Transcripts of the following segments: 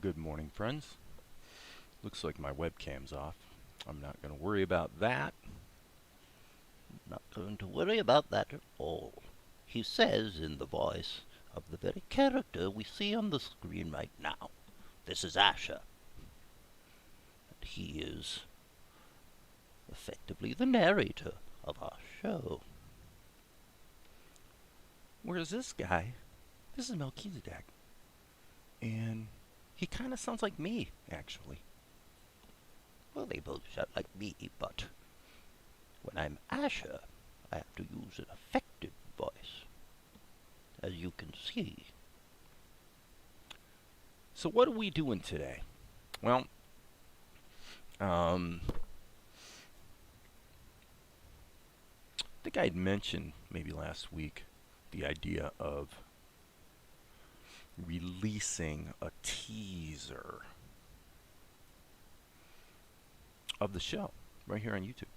Good morning, friends. Looks like my webcam's off. I'm not going to worry about that. Not going to worry about that at all. He says in the voice of the very character we see on the screen right now. This is Asher. And he is effectively the narrator of our show. Whereas this guy, this is Melchizedek. And he kind of sounds like me, actually. Well, they both sound like me, but when I'm Asher, I have to use an affected voice, as you can see. So what are we doing today? Well, I think I had mentioned maybe last week the idea of releasing a teaser of the show right here on YouTube.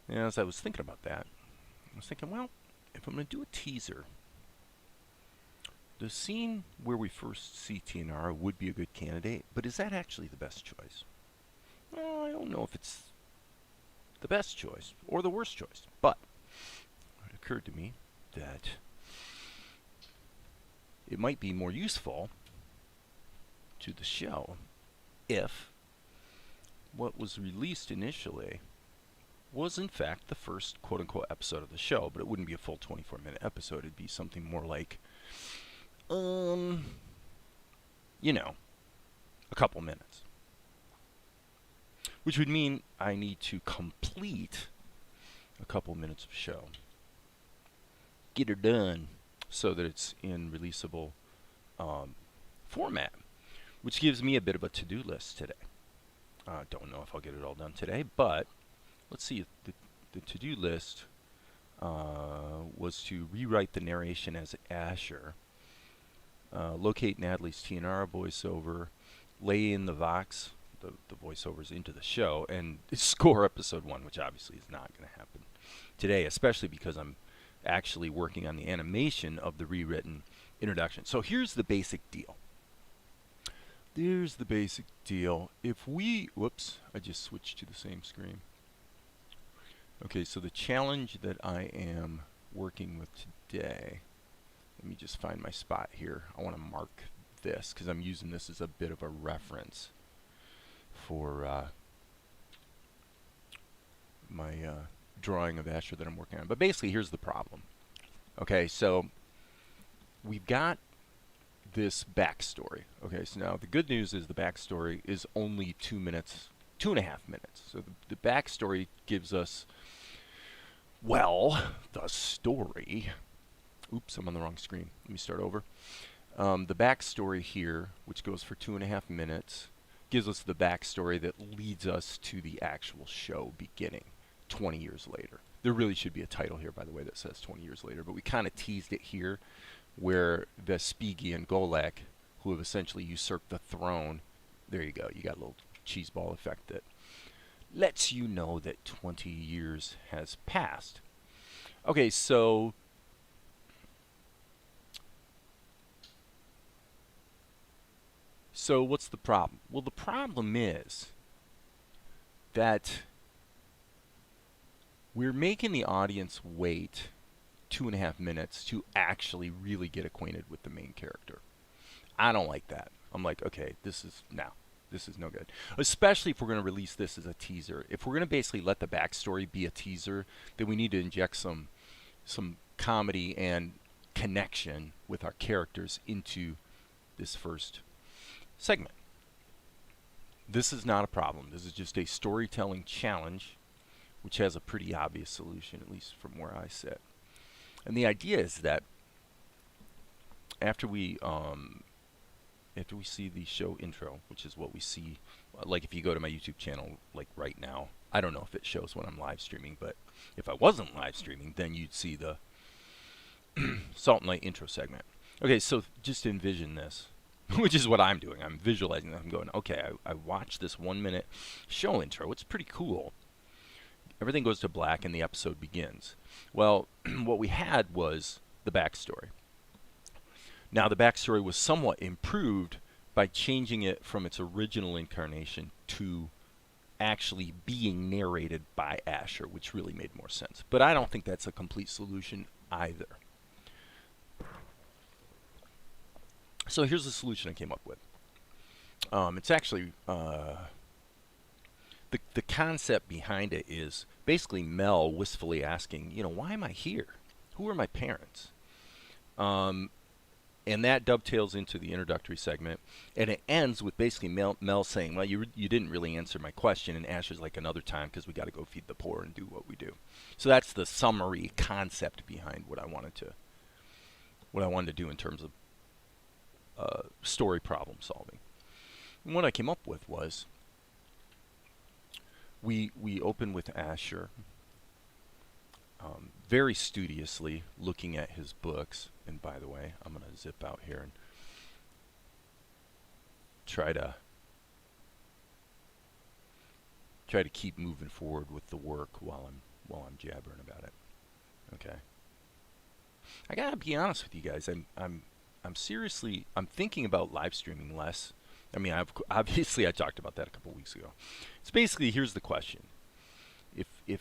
And as I was thinking about that, I was thinking, well, if I'm going to do a teaser, the scene where we first see TNR would be a good candidate, but is that actually the best choice? Well, I don't know if it's the best choice or the worst choice, but it occurred to me that it might be more useful to the show if what was released initially was in fact the first quote-unquote episode of the show, but it wouldn't be a full 24-minute episode. It'd be something more like, a couple minutes. Which would mean I need to complete a couple minutes of show. Get her done so that it's in releasable format, which gives me a bit of a to-do list today. Don't know if I'll get it all done today, but let's see. The to-do list was to rewrite the narration as Asher, locate Natalie's TNR voiceover, lay in the Vox, the voiceovers into the show, and score episode 1, which obviously is not going to happen today, especially because I'm actually working on the animation of the rewritten introduction. So here's the basic deal. If we, whoops, I just switched to the same screen. Okay, so the challenge that I am working with today, let me just find my spot here. I want to mark this because I'm using this as a bit of a reference for my drawing of Asher that I'm working on. But basically, here's the problem. Okay, so we've got this backstory. Okay, so now the good news is the backstory is only 2 minutes, 2.5 minutes. So the backstory gives us, well, the story. Oops, I'm on the wrong screen. Let me start over. The backstory here, which goes for 2.5 minutes, gives us the backstory that leads us to the actual show beginning 20 years later. There really should be a title here, by the way, that says 20 years later, but we kind of teased it here where Vespigi and Golek, who have essentially usurped the throne, there you go, you got a little cheese ball effect that lets you know that 20 years has passed. Okay, so what's the problem? Well, the problem is that we're making the audience wait 2.5 minutes to actually really get acquainted with the main character. I don't like that. I'm like, okay, this is no good. Especially if we're going to release this as a teaser. If we're going to basically let the backstory be a teaser, then we need to inject some comedy and connection with our characters into this first segment. This is not a problem. This is just a storytelling challenge, which has a pretty obvious solution, at least from where I sit. And the idea is that after we see the show intro, which is what we see, like if you go to my YouTube channel, like right now, I don't know if it shows when I'm live streaming, but if I wasn't live streaming, then you'd see the Salt and Light intro segment. Okay, so just envision this, which is what I'm doing. I'm visualizing that. I'm going, okay, I watched this 1 minute show intro. It's pretty cool. Everything goes to black and the episode begins. Well, what we had was the backstory. Now, the backstory was somewhat improved by changing it from its original incarnation to actually being narrated by Asher, which really made more sense. But I don't think that's a complete solution either. So here's the solution I came up with. It's actually the concept behind it is basically Mel wistfully asking, why am I here? Who are my parents? And that dovetails into the introductory segment, and it ends with basically Mel saying, well, you didn't really answer my question, and Asher's like, another time, because we got to go feed the poor and do what we do. So that's the summary concept behind what I wanted to do in terms of story problem solving. And what I came up with was we open with Asher very studiously looking at his books. And by the way, I'm going to zip out here and try to keep moving forward with the work while I'm jabbering about it. Okay. I gotta be honest with you guys. I'm seriously thinking about live streaming less. I mean, obviously I talked about that a couple weeks ago. It's basically, here's the question: if the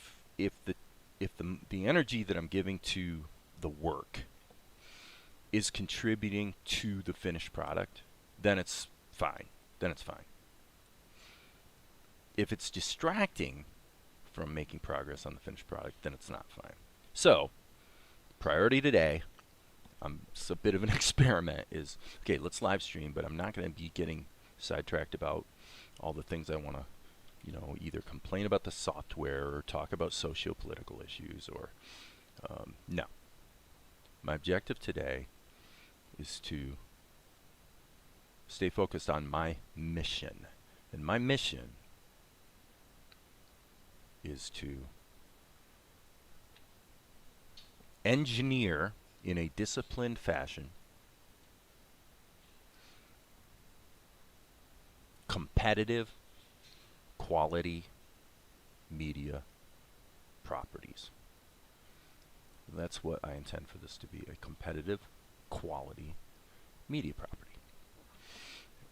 energy that I'm giving to the work is contributing to the finished product, then it's fine. If it's distracting from making progress on the finished product, then it's not fine. So, priority today, it's a bit of an experiment, is, okay, let's live stream, but I'm not going to be getting sidetracked about all the things I want to, either complain about the software or talk about socio-political issues or, no. My objective today is to stay focused on my mission. And my mission is to engineer in a disciplined fashion competitive quality media properties. That's what I intend for this to be, a competitive quality media property.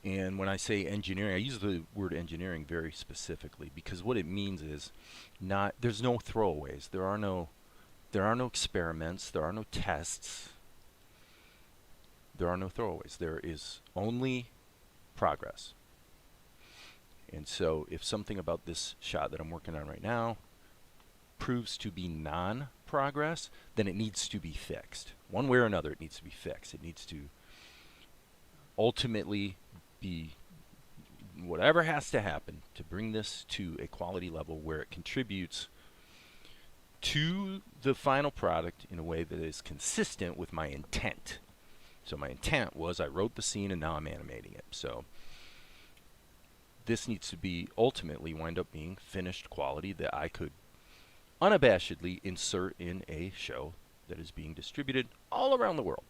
And when I say engineering, I use the word engineering very specifically because what it means is there's no throwaways. There are no experiments, there are no tests. There are no throwaways. There is only progress. And so if something about this shot that I'm working on right now proves to be non-progress, then it needs to be fixed. One way or another, it needs to be fixed. It needs to ultimately be whatever has to happen to bring this to a quality level where it contributes to the final product in a way that is consistent with my intent. So my intent was I wrote the scene and now I'm animating it. So this needs to be ultimately wind up being finished quality that I could unabashedly insert in a show that is being distributed all around the world.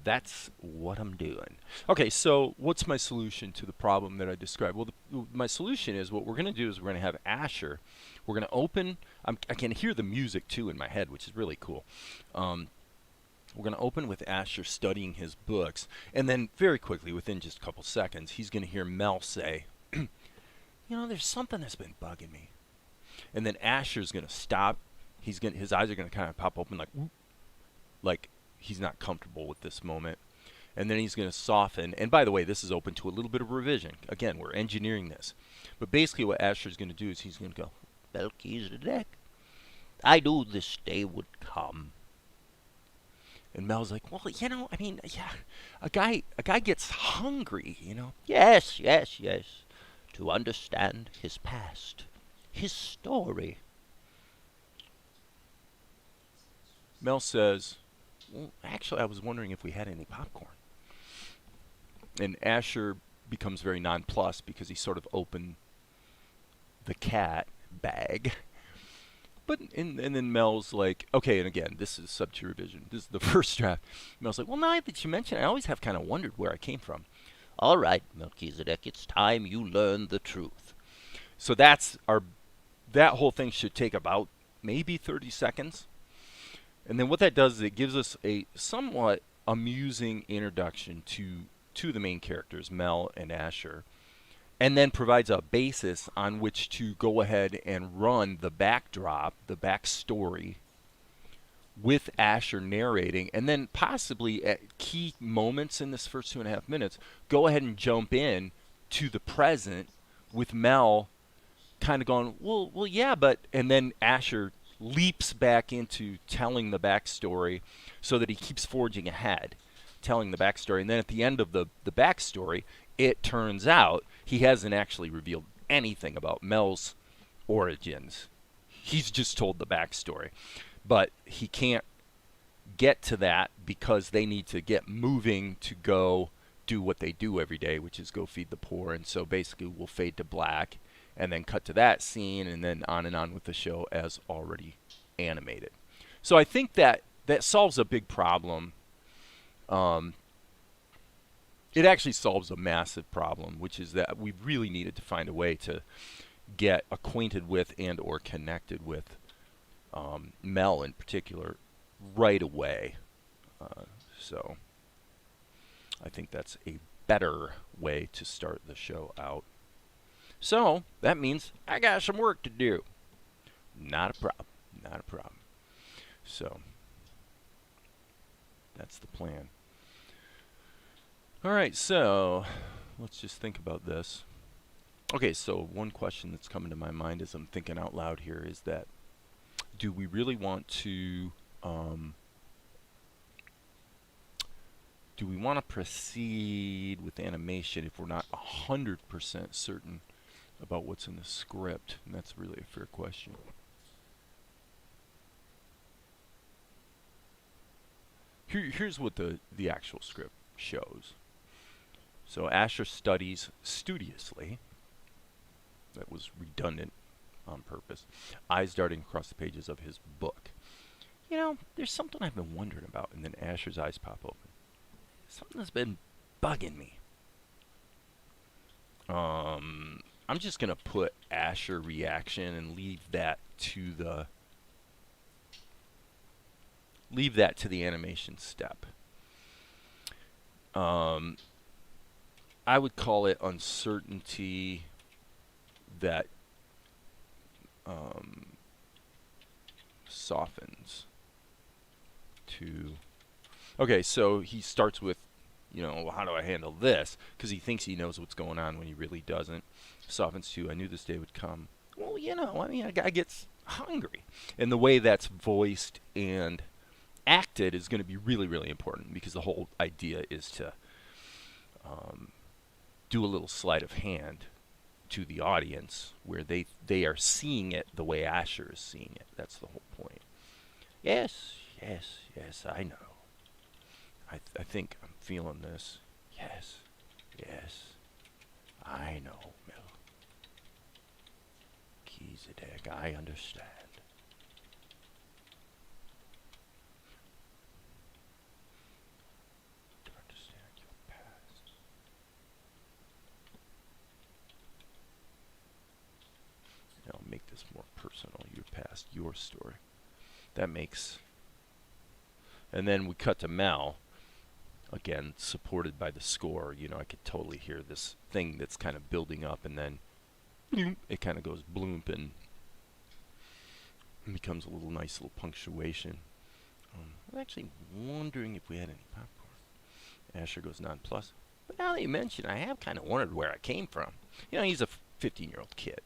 That's what I'm doing. Okay, so what's my solution to the problem that I described? Well, my solution is what we're going to do is we're going to have Asher. We're going to open. I can hear the music too in my head, which is really cool. We're going to open with Asher studying his books, and then very quickly, within just a couple seconds, he's going to hear Mel say, there's something that's been bugging me. And then Asher's going to stop. His eyes are going to kind of pop open like he's not comfortable with this moment. And then he's going to soften. And by the way, this is open to a little bit of revision. Again, we're engineering this. But basically what Asher's going to do is he's going to go, Melchizedek, I knew this day would come. And Mel's like, well, a guy gets hungry, Yes. To understand his past, his story. Mel says, well, actually, I was wondering if we had any popcorn. And Asher becomes very nonplussed because he sort of opened the cat bag. And then Mel's like, okay, and again, this is subject to revision. This is the first draft. Mel's like, well, now that you mention it, I always have kind of wondered where I came from. All right, Melchizedek, it's time you learn the truth. So that whole thing should take about maybe 30 seconds. And then what that does is it gives us a somewhat amusing introduction to two of the main characters, Mel and Asher, and then provides a basis on which to go ahead and run the backdrop, the backstory, with Asher narrating, and then possibly at key moments in this first 2.5 minutes, go ahead and jump in to the present with Mel kind of going, well, yeah, but, and then Asher leaps back into telling the backstory so that he keeps forging ahead, telling the backstory. And then at the end of the backstory, it turns out he hasn't actually revealed anything about Mel's origins. He's just told the backstory. But he can't get to that because they need to get moving to go do what they do every day, which is go feed the poor. And so basically we'll fade to black and then cut to that scene and then on with the show as already animated. So I think that solves a big problem. It actually solves a massive problem, which is that we really needed to find a way to get acquainted with and or connected with Mel in particular right away. So I think that's a better way to start the show out. So that means I got some work to do. Not a problem. Not a problem. So that's the plan. All right, so let's just think about this. Okay, so one question that's coming to my mind as I'm thinking out loud here is that, do we really want to proceed with animation if we're not 100% certain about what's in the script? And that's really a fair question. Here's what the actual script shows. So Asher studies studiously. That was redundant on purpose. Eyes darting across the pages of his book. You know, there's something I've been wondering about, and then Asher's eyes pop open. Something that's been bugging me. I'm just gonna put Asher reaction and leave that to the animation step. I would call it uncertainty that softens to... Okay, so he starts with, you know, how do I handle this? Because he thinks he knows what's going on when he really doesn't. Softens to, I knew this day would come. Well, you know, I mean, a guy gets hungry. And the way that's voiced and acted is going to be really, really important, because the whole idea is to do a little sleight of hand to the audience where they are seeing it the way Asher is seeing it. That's the whole point. Yes, yes, yes, I know. I think I'm feeling this. Yes, yes, I know, Melchizedek, I understand. To understand your past. I'll make this more personal. Your past, your story. That makes... And then we cut to Mel. Again, supported by the score. You know, I could totally hear this thing that's kind of building up, and then it kind of goes bloomp and becomes a little nice little punctuation. I'm actually wondering if we had any popcorn. Asher goes nonplussed. But now that you mention, I have kind of wondered where I came from. You know, he's a 15-year-old kid.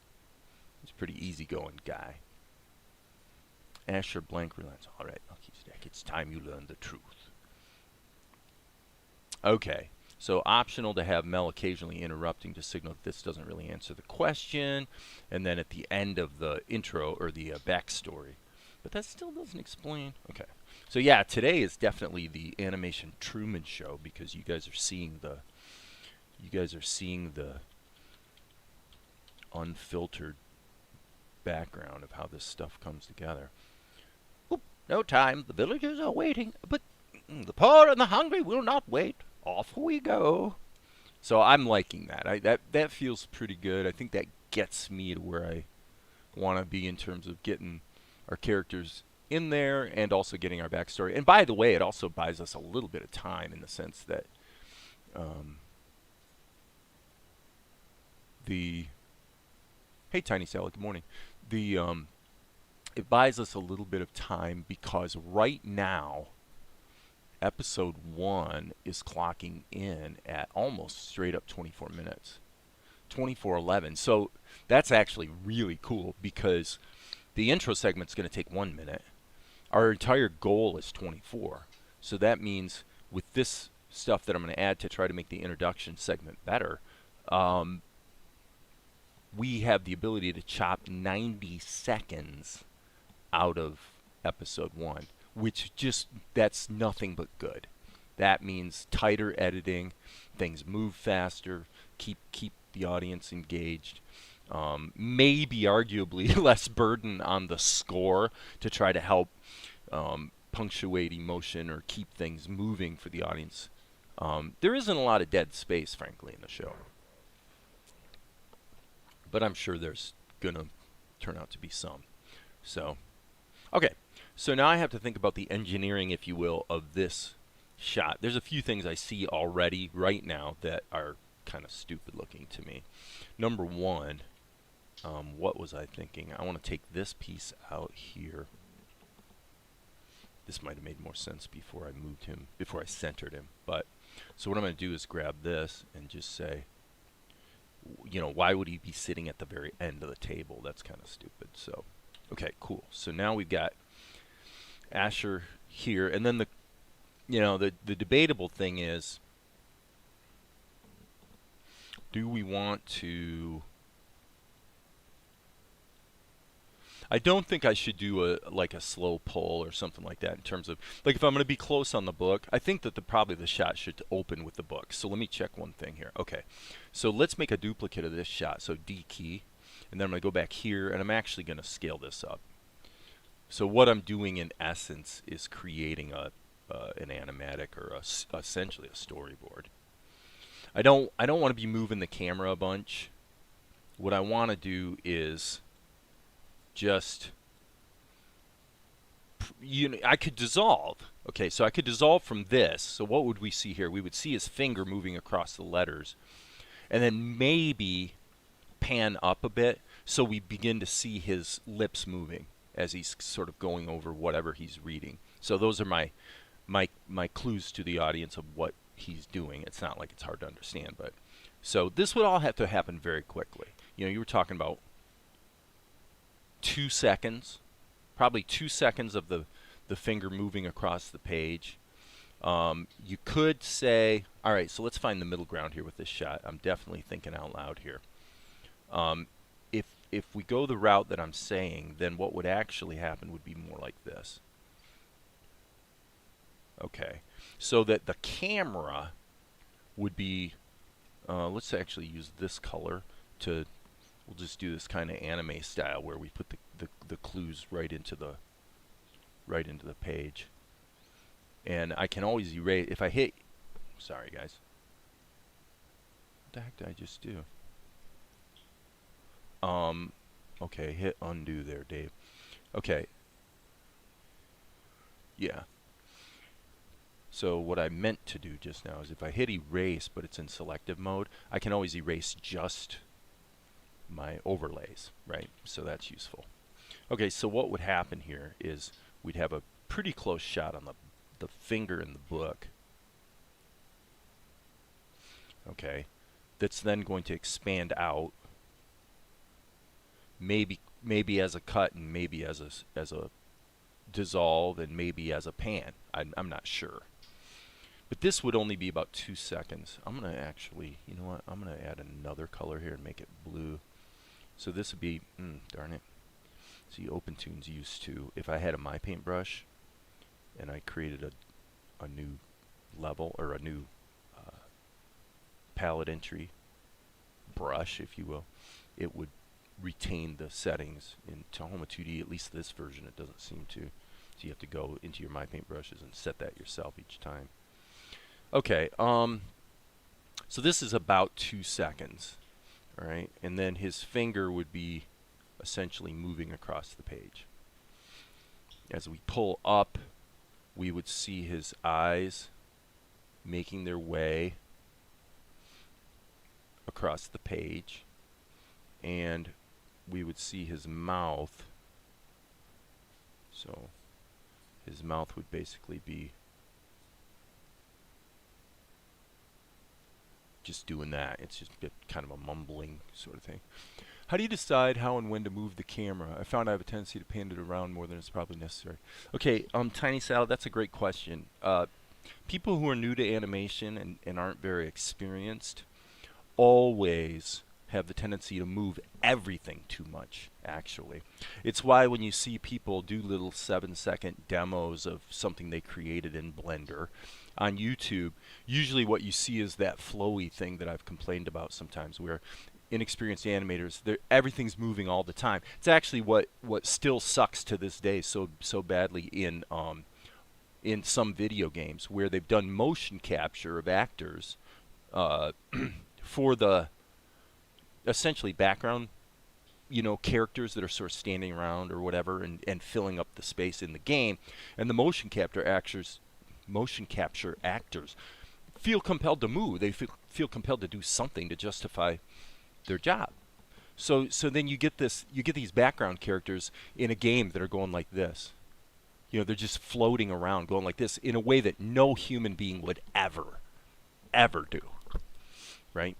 He's a pretty easygoing guy. Asher blank relents. All right, Melchizedek, it's time you learn the truth. Okay, so optional to have Mel occasionally interrupting to signal that this doesn't really answer the question, and then at the end of the intro, or the backstory. But that still doesn't explain. Okay, so yeah, today is definitely the animation Truman show, because you guys are seeing the unfiltered background of how this stuff comes together. Oop, no time, the villagers are waiting, but the poor and the hungry will not wait. Off we go. So I'm liking that. That feels pretty good. I think that gets me to where I want to be in terms of getting our characters in there and also getting our backstory. And by the way, it also buys us a little bit of time in the sense that the hey Tiny Salad, good morning. The it buys us a little bit of time because right now episode 1 is clocking in at almost straight up 24 minutes. 24:11. So that's actually really cool because the intro segment's going to take 1 minute. Our entire goal is 24. So that means with this stuff that I'm going to add to try to make the introduction segment better, we have the ability to chop 90 seconds out of episode 1, which just, that's nothing but good. That means tighter editing, things move faster, keep the audience engaged. Maybe arguably less burden on the score to try to help punctuate emotion or keep things moving for the audience. There isn't a lot of dead space, frankly, in the show. But I'm sure there's going to turn out to be some. So, okay. So now I have to think about the engineering, if you will, of this shot. There's a few things I see already right now that are kind of stupid looking to me. Number one, what was I thinking? I want to take this piece out here. This might have made more sense before I moved him, before I centered him. But so what I'm going to do is grab this and just say, you know, why would he be sitting at the very end of the table? That's kind of stupid. So, okay, cool. So now we've got Asher here, and then the debatable thing is, do we want to? I don't think I should do a slow pull or something like that in terms of, like, if I'm going to be close on the book. I think that probably the shot should open with the book. So let me check one thing here. Okay, so let's make a duplicate of this shot. So D key, and then I'm going to go back here, and I'm actually going to scale this up. So what I'm doing in essence is creating an animatic or essentially a storyboard. I don't want to be moving the camera a bunch. What I want to do is just, I could dissolve. Okay, so I could dissolve from this. So what would we see here? We would see his finger moving across the letters, and then maybe pan up a bit so we begin to see his lips moving as he's sort of going over whatever he's reading. So those are my clues to the audience of what he's doing. It's not like it's hard to understand, but so this would all have to happen very quickly. You were talking about 2 seconds, probably 2 seconds of the finger moving across the page. You could say, all right, so let's find the middle ground here with this shot. I'm definitely thinking out loud here. If we go the route that I'm saying, then what would actually happen would be more like this. Okay, so that the camera would be, let's actually use this color to, we'll just do this kind of anime style where we put the clues right into the page. And I can always erase, if I hit, sorry guys. What the heck did I just do? Okay, hit undo there, Dave. Okay. Yeah. So what I meant to do just now is if I hit erase, but it's in selective mode, I can always erase just my overlays, right? So that's useful. Okay, so what would happen here is we'd have a pretty close shot on the finger in the book. Okay, that's then going to expand out, maybe as a cut and maybe as a dissolve and maybe as a pan. I'm not sure. But this would only be about 2 seconds. I'm going to actually, you know what, I'm going to add another color here and make it blue. So this would be, darn it. See, Opentoonz used to, if I had a My Paintbrush and I created a new level or a new palette entry brush, if you will, it would retain the settings. In Tahoma2D, at least this version, it doesn't seem to. So you have to go into your My Paintbrushes and set that yourself each time. Okay, so this is about 2 seconds, all right? And then his finger would be essentially moving across the page. As we pull up, we would see his eyes making their way across the page. and we would see his mouth. So his mouth would basically be just doing that. It's just kind of a mumbling sort of thing. How do you decide how and when to move the camera? I found I have a tendency to pan it around more than is probably necessary. Okay, Tiny Salad, that's a great question. People who are new to animation and aren't very experienced always have the tendency to move everything too much, actually. It's why when you see people do little 7-second demos of something they created in Blender on YouTube, usually what you see is that flowy thing that I've complained about sometimes, where inexperienced animators, everything's moving all the time. It's actually what still sucks to this day so badly in some video games, where they've done motion capture of actors for the essentially background, characters that are sort of standing around or whatever and filling up the space in the game, and the motion capture actors feel compelled to move. They feel compelled to do something to justify their job. So then you get these background characters in a game that are going like this. They're just floating around going like this in a way that no human being would ever do, right?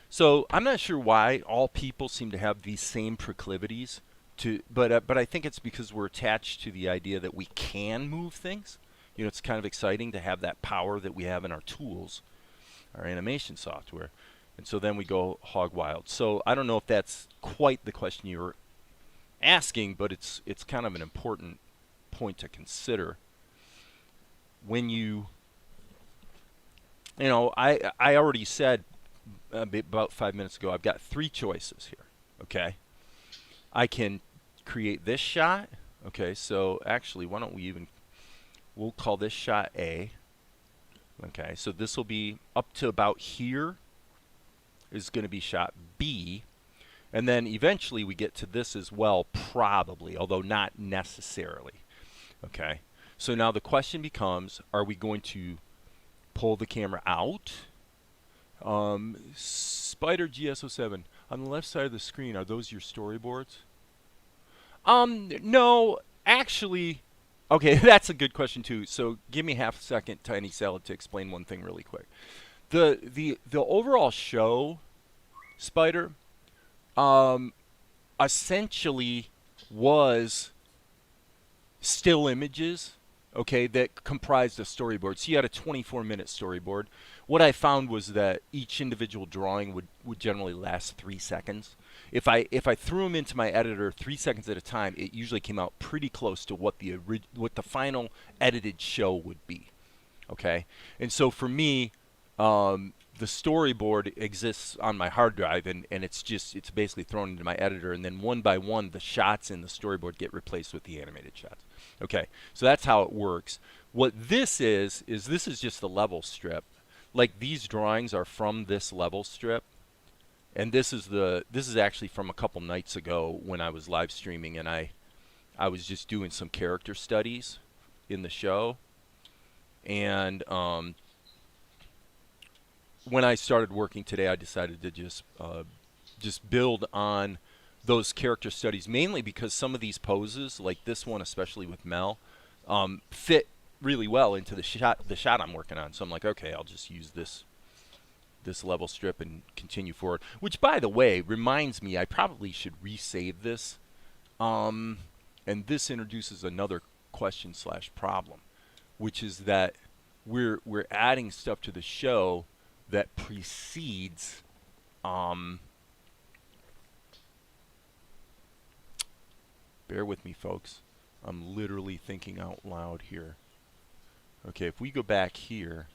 So I'm not sure why all people seem to have these same proclivities but I think it's because we're attached to the idea that we can move things. It's kind of exciting to have that power that we have in our tools, our animation software. And so then we go hog wild. So I don't know if that's quite the question you were asking, but it's kind of an important point to consider when I already said about 5 minutes ago, I've got 3 choices here. Okay, I can create this shot. Okay, so actually, why don't we'll call this shot A. Okay, so this will be up to about here is going to be shot B, and then eventually we get to this as well, probably, although not necessarily. Okay, so now the question becomes, are we going to pull the camera out? Spider GS07, on the left side of the screen, are those your storyboards? No, actually, okay, that's a good question too. So give me half a second, Tiny Salad, to explain one thing really quick. The overall show, Spider, essentially was still images, okay, that comprised a storyboard. So you had a 24-minute storyboard. What I found was that each individual drawing would generally last 3 seconds. If I threw them into my editor 3 seconds at a time, it usually came out pretty close to what the final edited show would be. Okay, and so for me, the storyboard exists on my hard drive, and it's basically thrown into my editor, and then one by one the shots in the storyboard get replaced with the animated shots. Okay, so that's how it works. What this is just the level strip. Like, these drawings are from this level strip, and this is actually from a couple nights ago when I was live streaming, and I was just doing some character studies in the show, and when I started working today, I decided to just build on those character studies, mainly because some of these poses, like this one, especially with Mel, fit really well into the shot I'm working on. So I'm like, okay, I'll just use this level strip and continue forward. Which, by the way, reminds me, I probably should resave this. And this introduces another question/problem, which is that we're adding stuff to the show that precedes bear with me, folks. I'm literally thinking out loud here. Okay, if we go back here,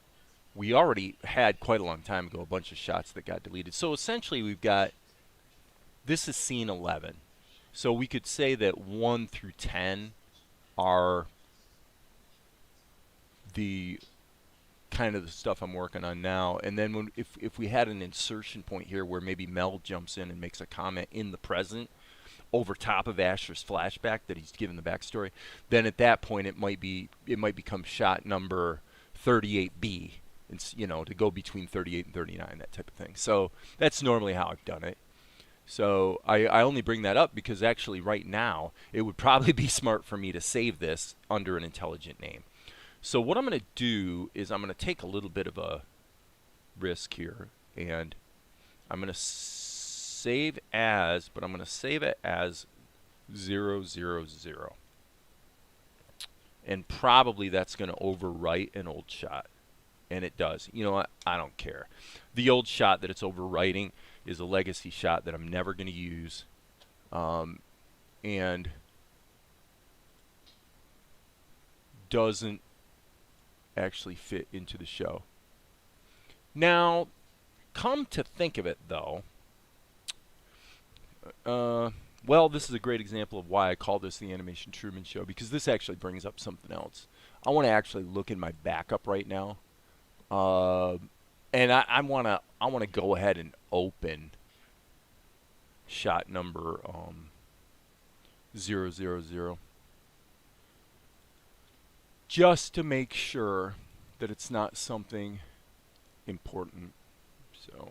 we already had quite a long time ago a bunch of shots that got deleted. So essentially we've got, this is scene 11. So we could say that 1 through 10 are the kind of the stuff I'm working on now. And then if we had an insertion point here where maybe Mel jumps in and makes a comment in the present over top of Asher's flashback that he's given the backstory, then at that point it might become shot number 38B. It's, to go between 38 and 39, that type of thing. So that's normally how I've done it. So I only bring that up because actually right now it would probably be smart for me to save this under an intelligent name. So what I'm going to do is I'm going to take a little bit of a risk here, and I'm going to save as, but I'm going to save it as 000. And probably that's going to overwrite an old shot. And it does. You know what? I don't care. The old shot that it's overwriting is a legacy shot that I'm never going to use. And doesn't actually fit into the show. Now, come to think of it, though, well, this is a great example of why I call this the Animation Truman Show, because this actually brings up something else. I want to actually look in my backup right now, and I want to go ahead and open shot number 000, just to make sure that it's not something important, so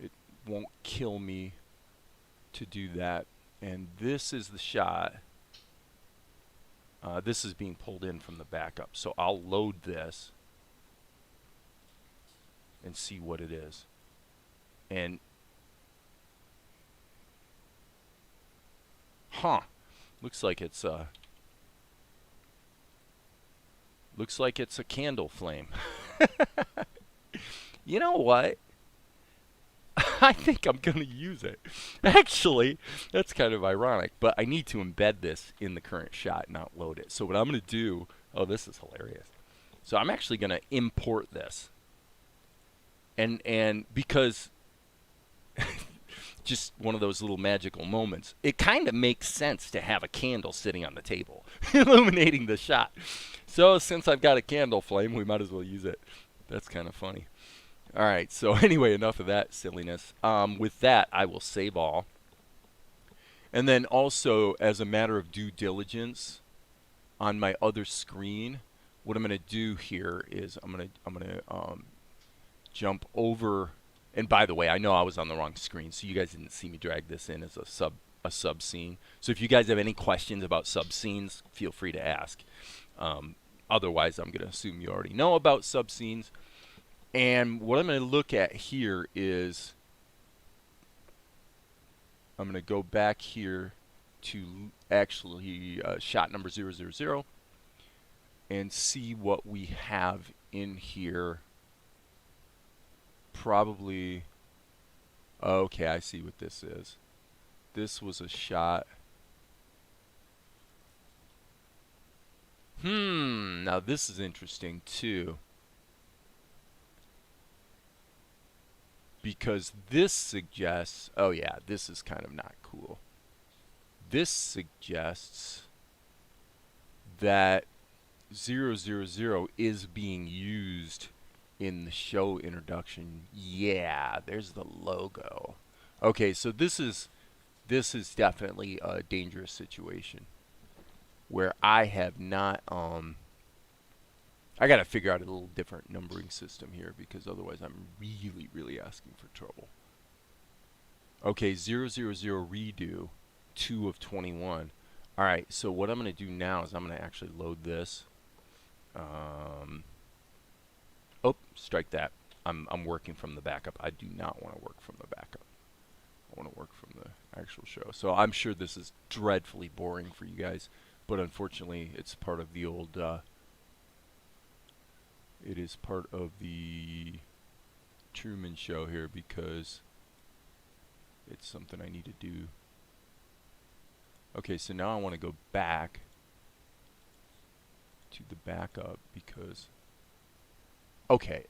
it won't kill me to do that. And this is the shot. This is being pulled in from the backup, so I'll load this and see what it is. And looks like it's a candle flame. You know what? I think I'm going to use it. Actually, that's kind of ironic, but I need to embed this in the current shot, not load it. So what I'm going to do, oh, this is hilarious. So I'm actually going to import this. And because just one of those little magical moments, it kind of makes sense to have a candle sitting on the table, illuminating the shot. So since I've got a candle flame, we might as well use it. That's kind of funny. All right, so anyway, enough of that silliness. With that, I will save all. And then also, as a matter of due diligence, on my other screen, what I'm going to do here is I'm going to jump over. And by the way, I know I was on the wrong screen, so you guys didn't see me drag this in as a sub scene. So if you guys have any questions about sub scenes, feel free to ask. Otherwise, I'm going to assume you already know about sub scenes. And what I'm going to look at here is I'm going to go back here to actually shot number 000 and see what we have in here. Probably, okay, I see what this is. This was a shot. Now this is interesting too. Because this suggests, oh yeah, this is kind of not cool. This suggests that 000 is being used in the show introduction. Yeah, there's the logo. Okay, so this is definitely a dangerous situation where I have not I got to figure out a little different numbering system here, because otherwise I'm really asking for trouble. Okay, 000 redo 2 of 21. All right, so what I'm going to do now is I'm going to actually load this. Oh, strike that. I'm working from the backup. I do not want to work from the backup. I want to work from the actual show. So I'm sure this is dreadfully boring for you guys, but unfortunately it's part of the old it is part of the Truman Show here, because it's something I need to do. Okay, so now I want to go back to the backup because okay,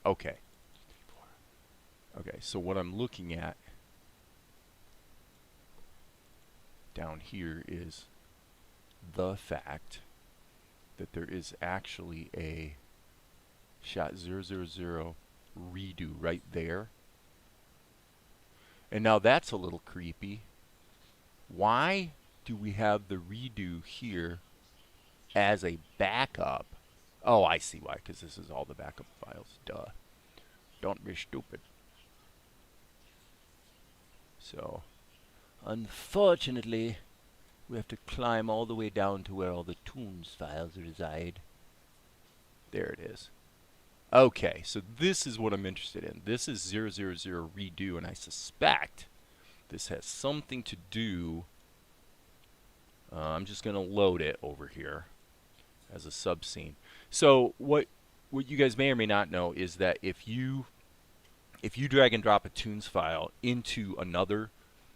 so what I'm looking at down here is the fact that there is actually a shot 000 redo right there. And now that's a little creepy. Why do we have the redo here as a backup? Oh, I see why, because this is all the backup files. Duh. Don't be stupid. So, unfortunately, we have to climb all the way down to where all the Toonz files reside. There it is. Okay, so this is what I'm interested in. This is 000 redo, and I suspect this has something to do. I'm just going to load it over here as a subscene. So what you guys may or may not know is that if you drag and drop a Toonz file into another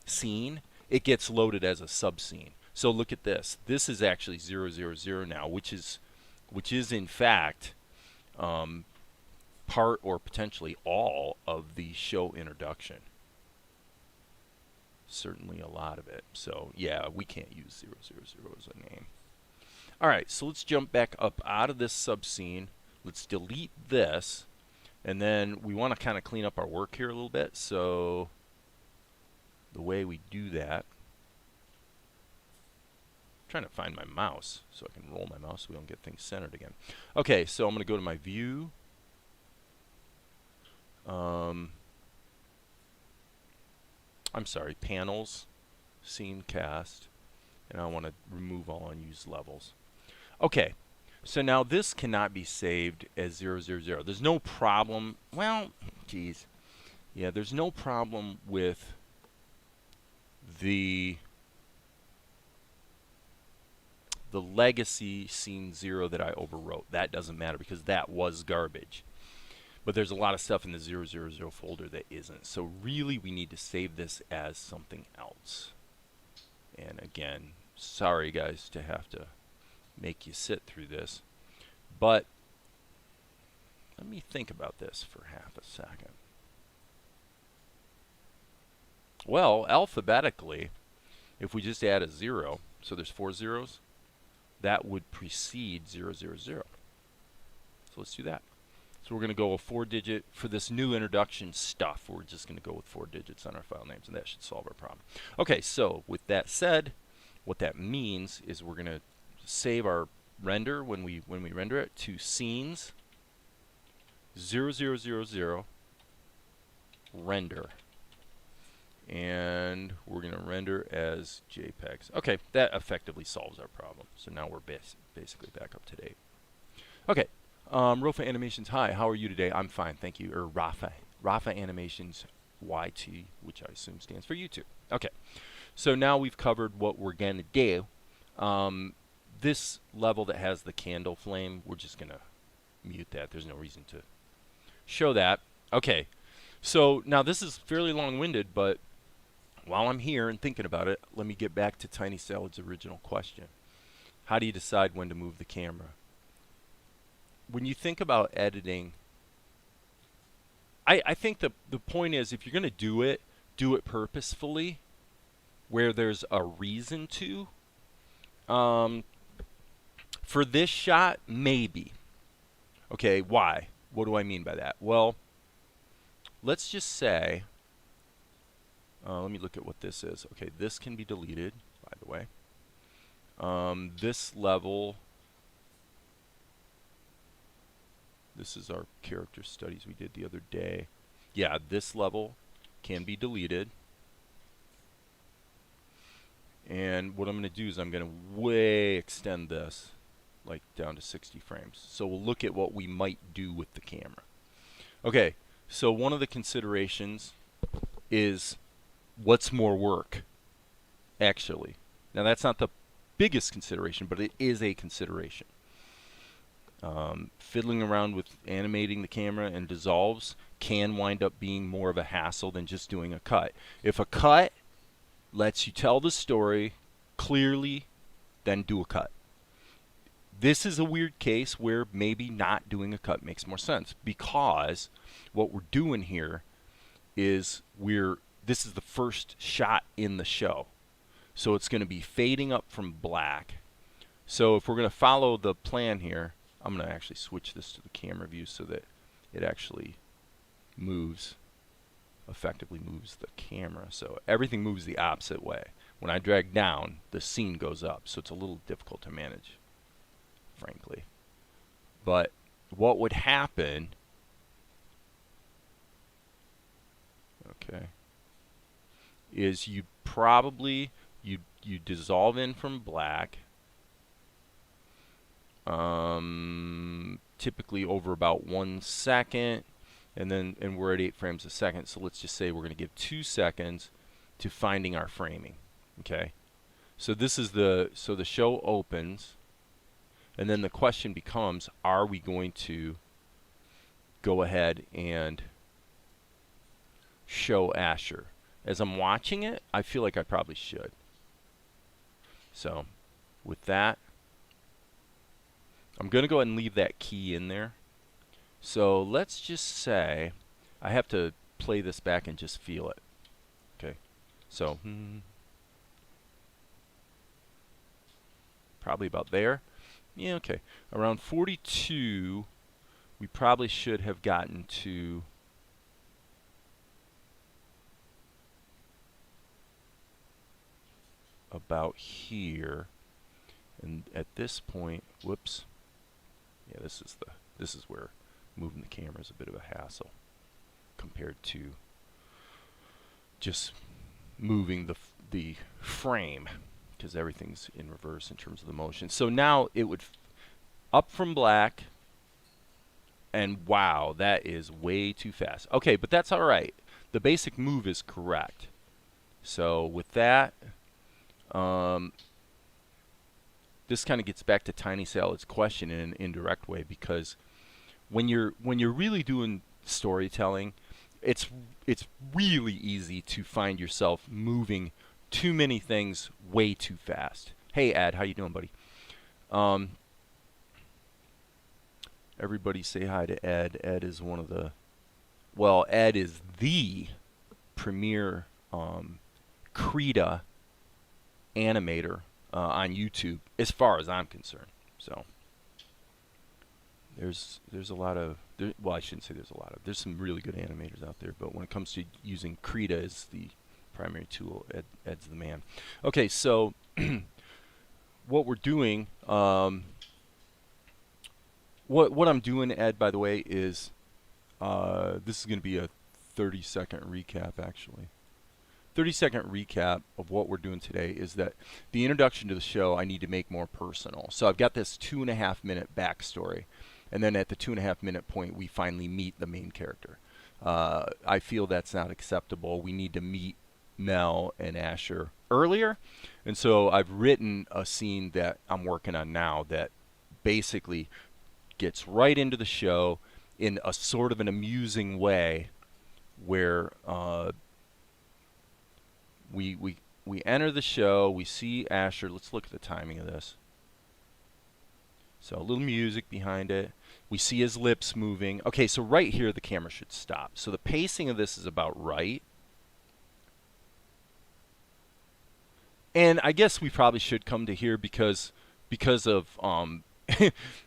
scene, it gets loaded as a subscene. So look at this. This is actually 000 now, which is in fact part or potentially all of the show introduction. Certainly a lot of it. So yeah, we can't use 000 as a name. All right, so let's jump back up out of this subscene. Let's delete this, and then we want to kind of clean up our work here a little bit. So the way we do that, I'm trying to find my mouse so I can roll my mouse so we don't get things centered again. Okay, so I'm going to go to my view. I'm sorry, panels, scene cast, and I want to remove all unused levels. Okay, so now this cannot be saved as 000. There's no problem. Well, geez. Yeah, there's no problem with the legacy scene 0 that I overwrote. That doesn't matter because that was garbage. But there's a lot of stuff in the 000 folder that isn't. So really we need to save this as something else. And again, sorry guys to have to make you sit through this. But let me think about this for half a second. Well, alphabetically, if we just add a 0, so there's 4 zeros, that would precede 000. So let's do that. So we're going to go a 4-digit for this new introduction stuff. We're just going to go with 4 digits on our file names, and that should solve our problem. Okay, so with that said, what that means is we're going to save our render when we render it to scenes 0000 render, and we're going to render as JPEGs. Okay, that effectively solves our problem. So now we're basically back up to date. Okay. Rafa Animations, hi, how are you today? I'm fine, thank you. Or Rafa Animations YT, which I assume stands for YouTube. Okay, so now we've covered what we're going to do. This level that has the candle flame, we're just going to mute that. There's no reason to show that. Okay, so now this is fairly long-winded, but while I'm here and thinking about it, let me get back to Tiny Salad's original question. How do you decide when to move the camera? When you think about editing, I think the point is if you're going to do it purposefully where there's a reason to. For this shot, maybe. Okay, why? What do I mean by that? Well, let's just say, let me look at what this is. Okay, this can be deleted, by the way. This level... This is our character studies we did the other day. Yeah, this level can be deleted. And what I'm going to do is I'm going to way extend this, like down to 60 frames. So we'll look at what we might do with the camera. Okay, so one of the considerations is what's more work, actually. Now that's not the biggest consideration, but it is a consideration. Fiddling around with animating the camera and dissolves can wind up being more of a hassle than just doing a cut. If a cut lets you tell the story clearly, then do a cut. This is a weird case where maybe not doing a cut makes more sense, because what we're doing here is this is the first shot in the show. So it's going to be fading up from black. So if we're going to follow the plan here, I'm going to actually switch this to the camera view so that it actually moves, effectively moves the camera. So everything moves the opposite way. When I drag down, the scene goes up. So it's a little difficult to manage, frankly. But what would happen, okay, is you probably you dissolve in from black, typically over about 1 second, and we're at 8 frames a second. So let's just say we're going to give 2 seconds to finding our framing. Okay, so this is the show opens, and then the question becomes: are we going to go ahead and show Asher? As I'm watching it, I feel like I probably should. So with that, I'm going to go ahead and leave that key in there. So let's just say I have to play this back and just feel it. Okay, so probably about there. Yeah, okay. Around 42, we probably should have gotten to about here. And at this point, whoops. Yeah, this is where moving the camera is a bit of a hassle compared to just moving the frame, because everything's in reverse in terms of the motion. So now it would up from black, and wow, that is way too fast. Okay, but that's all right. The basic move is correct. So with that, this kind of gets back to Tiny Salad's question in an indirect way, because when you're really doing storytelling, it's really easy to find yourself moving too many things way too fast. Hey Ed, how you doing, buddy? Everybody say hi to Ed. Ed is one of the, well, Ed is the premier Krita animator on YouTube, as far as I'm concerned. So there's a lot of, well, I shouldn't say there's a lot of, there's some really good animators out there, but when it comes to using Krita as the primary tool, Ed's the man. Okay, so what we're doing, what I'm doing, Ed, by the way, is this is going to be a 30-second recap, actually. 30-second recap of what we're doing today is that the introduction to the show I need to make more personal. So I've got this 2.5-minute backstory, and then at the 2.5-minute point we finally meet the main character. I feel that's not acceptable. We need to meet Mel and Asher earlier, and so I've written a scene that I'm working on now that basically gets right into the show in a sort of an amusing way, where we enter the show, we see Asher. Let's look at the timing of this. So a little music behind it. We see his lips moving. Okay, so right here the camera should stop. So the pacing of this is about right. And I guess we probably should come to here because of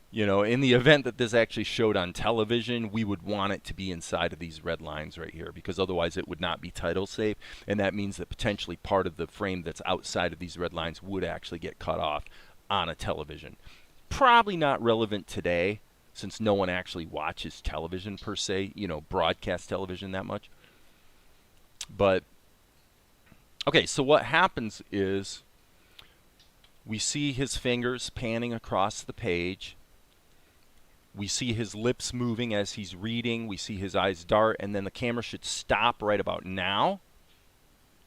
you know, in the event that this actually showed on television, we would want it to be inside of these red lines right here, because otherwise it would not be title safe, and that means that potentially part of the frame that's outside of these red lines would actually get cut off on a television. Probably not relevant today, since no one actually watches television per se, you know, broadcast television that much. But okay, so what happens is we see his fingers panning across the page. We see his lips moving as he's reading. We see his eyes dart, and then the camera should stop right about now.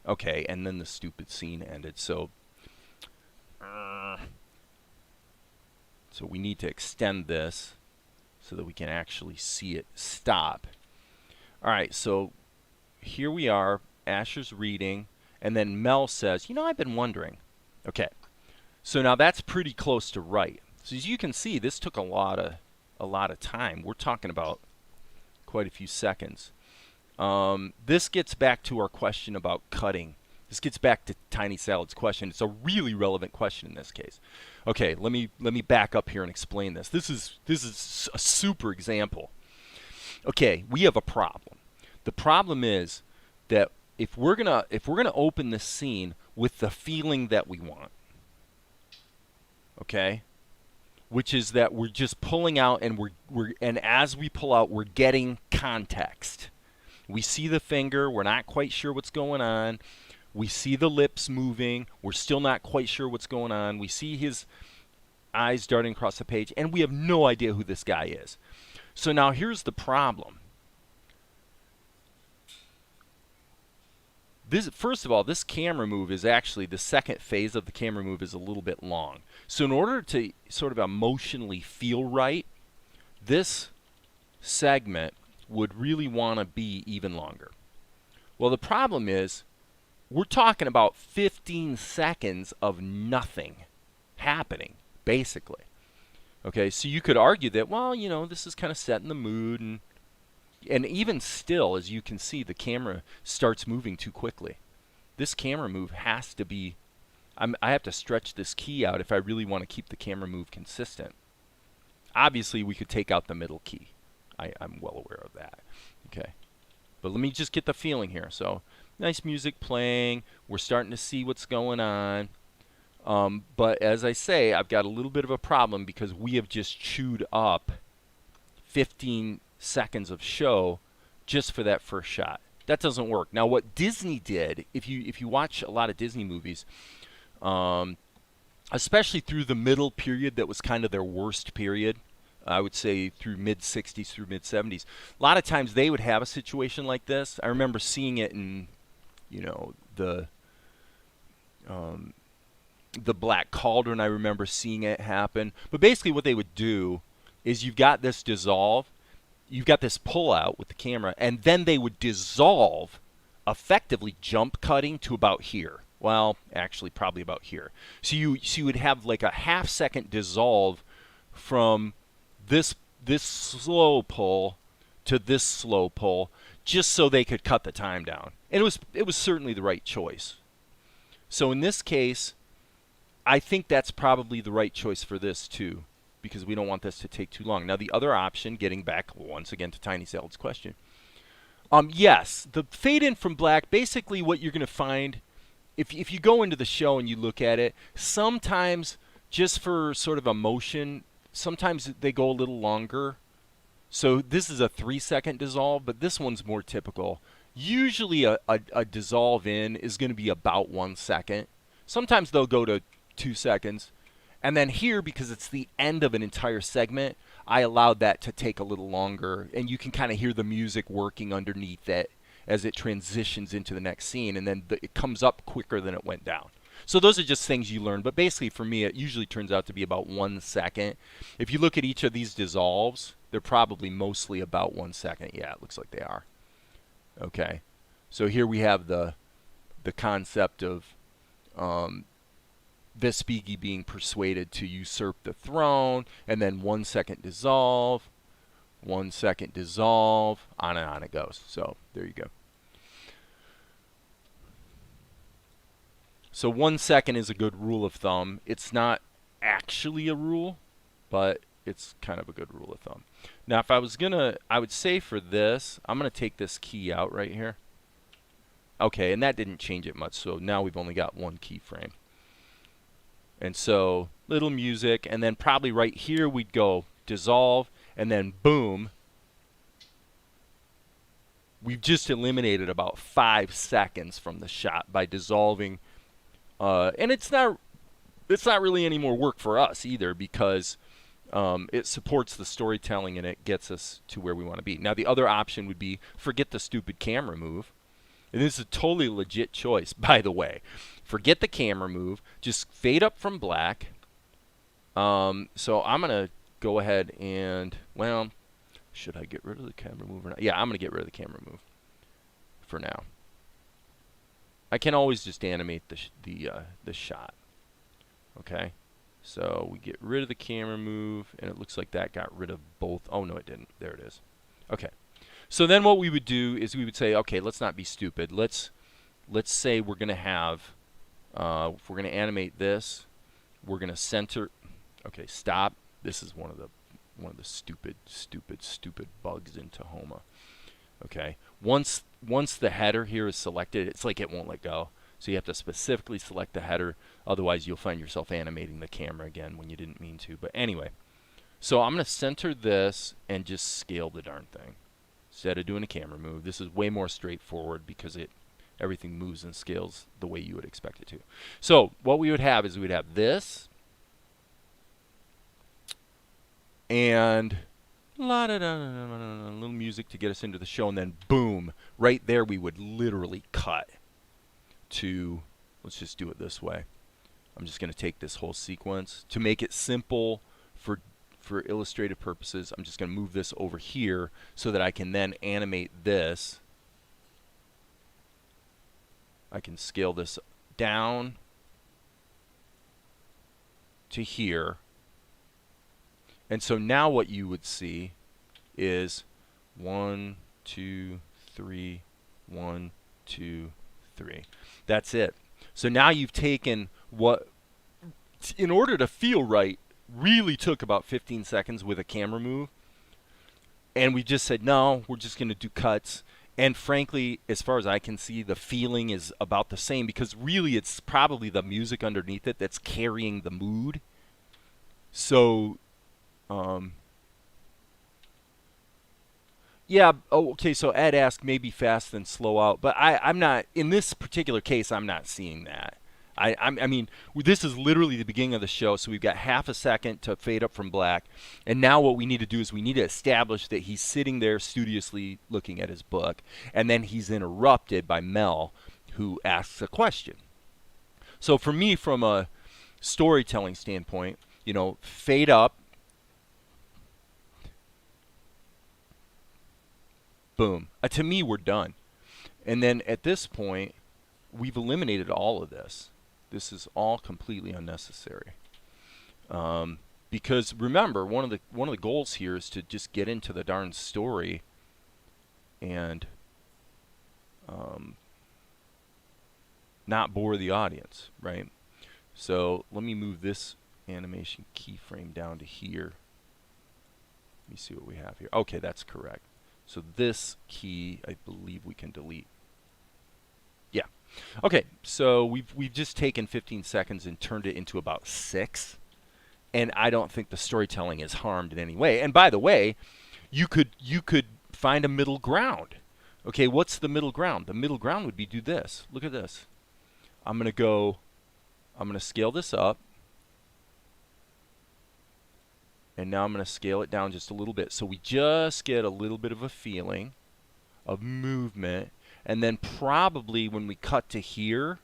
Okay, and then the stupid scene ended. So we need to extend this so that we can actually see it stop. All right, so here we are. Asher's reading, and then Mel says, "You know, I've been wondering." Okay, so now that's pretty close to right. So as you can see, this took a lot of time. We're talking about quite a few seconds. This gets back to our question about cutting. This gets back to Tiny Salad's question. It's a really relevant question in this case. Okay, let me back up here and explain this. This is a super example. Okay, we have a problem. The problem is that if we're gonna open this scene with the feeling that we want, okay, which is that we're just pulling out, and and as we pull out, we're getting context. We see the finger, we're not quite sure what's going on. We see the lips moving. We're still not quite sure what's going on. We see his eyes darting across the page, and we have no idea who this guy is. So now here's the problem. First of all, this camera move is actually, the second phase of the camera move is a little bit long. So in order to sort of emotionally feel right, this segment would really want to be even longer. Well, the problem is we're talking about 15 seconds of nothing happening, basically. Okay, so you could argue that, well, you know, this is kind of setting the mood, and even still, as you can see, the camera starts moving too quickly. This camera move has to be, I have to stretch this key out if I really want to keep the camera move consistent. Obviously, we could take out the middle key. I'm well aware of that. Okay, but let me just get the feeling here. So, nice music playing. We're starting to see what's going on. But as I say, I've got a little bit of a problem because we have just chewed up 15 seconds of show just for that first shot. That doesn't work. Now, what Disney did, if you watch a lot of Disney movies, especially through the middle period that was kind of their worst period, I would say through mid-60s through mid-70s, a lot of times they would have a situation like this. I remember seeing it in, you know, the Black Cauldron. I remember seeing it happen. But basically what they would do is you've got this dissolve, you've got this pull out with the camera, and then they would dissolve, effectively jump cutting to about here. Well, actually probably about here. So you would have like a half-second dissolve from this slow pull to this slow pull, just so they could cut the time down. And it was certainly the right choice. So in this case, I think that's probably the right choice for this too, because we don't want this to take too long. Now the other option, getting back once again to Tiny Salad's question, yes, the fade in from black, basically what you're going to find, if you go into the show and you look at it, sometimes just for sort of emotion, sometimes they go a little longer. So this is a 3-second dissolve, but this one's more typical. Usually a dissolve in is going to be about 1 second. Sometimes they'll go to 2 seconds. And then here, because it's the end of an entire segment, I allowed that to take a little longer. And you can kind of hear the music working underneath it as it transitions into the next scene. And then it comes up quicker than it went down. So those are just things you learn. But basically, for me, it usually turns out to be about 1 second. If you look at each of these dissolves, they're probably mostly about 1 second. Yeah, it looks like they are. Okay. So here we have the concept of Vespigi being persuaded to usurp the throne, and then 1 second dissolve, 1 second dissolve, on and on it goes. So there you go. So 1 second is a good rule of thumb. It's not actually a rule, but it's kind of a good rule of thumb. Now if I was gonna, I would say for this, I'm gonna take this key out right here. Okay, and that didn't change it much, so now we've only got one keyframe. And so little music, and then probably right here we'd go dissolve, and then boom. We've just eliminated about 5 seconds from the shot by dissolving. And it's not really any more work for us either, because it supports the storytelling and it gets us to where we want to be. Now the other option would be forget the stupid camera move. And this is a totally legit choice, by the way. Forget the camera move. Just fade up from black. So I'm going to go ahead and, well, should I get rid of the camera move or not? Yeah, I'm going to get rid of the camera move for now. I can always just animate the shot. Okay, so we get rid of the camera move, and it looks like that got rid of both. Oh no, it didn't. There it is. Okay, so then what we would do is we would say, okay, let's not be stupid. Let's say we're gonna have, if we're gonna animate this, we're gonna center. Okay, stop. This is one of the stupid bugs in Tahoma. Okay, once the header here is selected, it's like it won't let go. So you have to specifically select the header, otherwise you'll find yourself animating the camera again when you didn't mean to. But anyway, so I'm going to center this and just scale the darn thing instead of doing a camera move. This is way more straightforward because it everything moves and scales the way you would expect it to. So what we would have is we'd have this, and la da da da da da, little music to get us into the show, and then boom, right there we would literally cut to, let's just do it this way. I'm just going to take this whole sequence to make it simple for illustrative purposes. I'm just going to move this over here so that I can then animate this. I can scale this down to here. And so now what you would see is 1, 2, 3, 1, 2, 3. That's it. So now you've taken what, in order to feel right, really took about 15 seconds with a camera move. And we just said, no, we're just going to do cuts. And frankly, as far as I can see, the feeling is about the same, because really it's probably the music underneath it that's carrying the mood. So, yeah, okay, so Ed asked maybe fast then slow out. But I'm not, in this particular case, I'm not seeing that. I mean, this is literally the beginning of the show, so we've got half a second to fade up from black. And now what we need to do is we need to establish that he's sitting there studiously looking at his book, and then he's interrupted by Mel, who asks a question. So for me, from a storytelling standpoint, you know, fade up, boom. To me, we're done. And then at this point, we've eliminated all of this. This is all completely unnecessary. Because remember, one of the goals here is to just get into the darn story and not bore the audience, right? So let me move this animation keyframe down to here. Let me see what we have here. Okay, that's correct. So this key, I believe we can delete. Yeah. Okay, so we've just taken 15 seconds and turned it into about 6. And I don't think the storytelling is harmed in any way. And by the way, you could find a middle ground. Okay, what's the middle ground? The middle ground would be do this. Look at this. I'm going to scale this up. And now I'm going to scale it down just a little bit. So we just get a little bit of a feeling of movement. And then probably when we cut to here,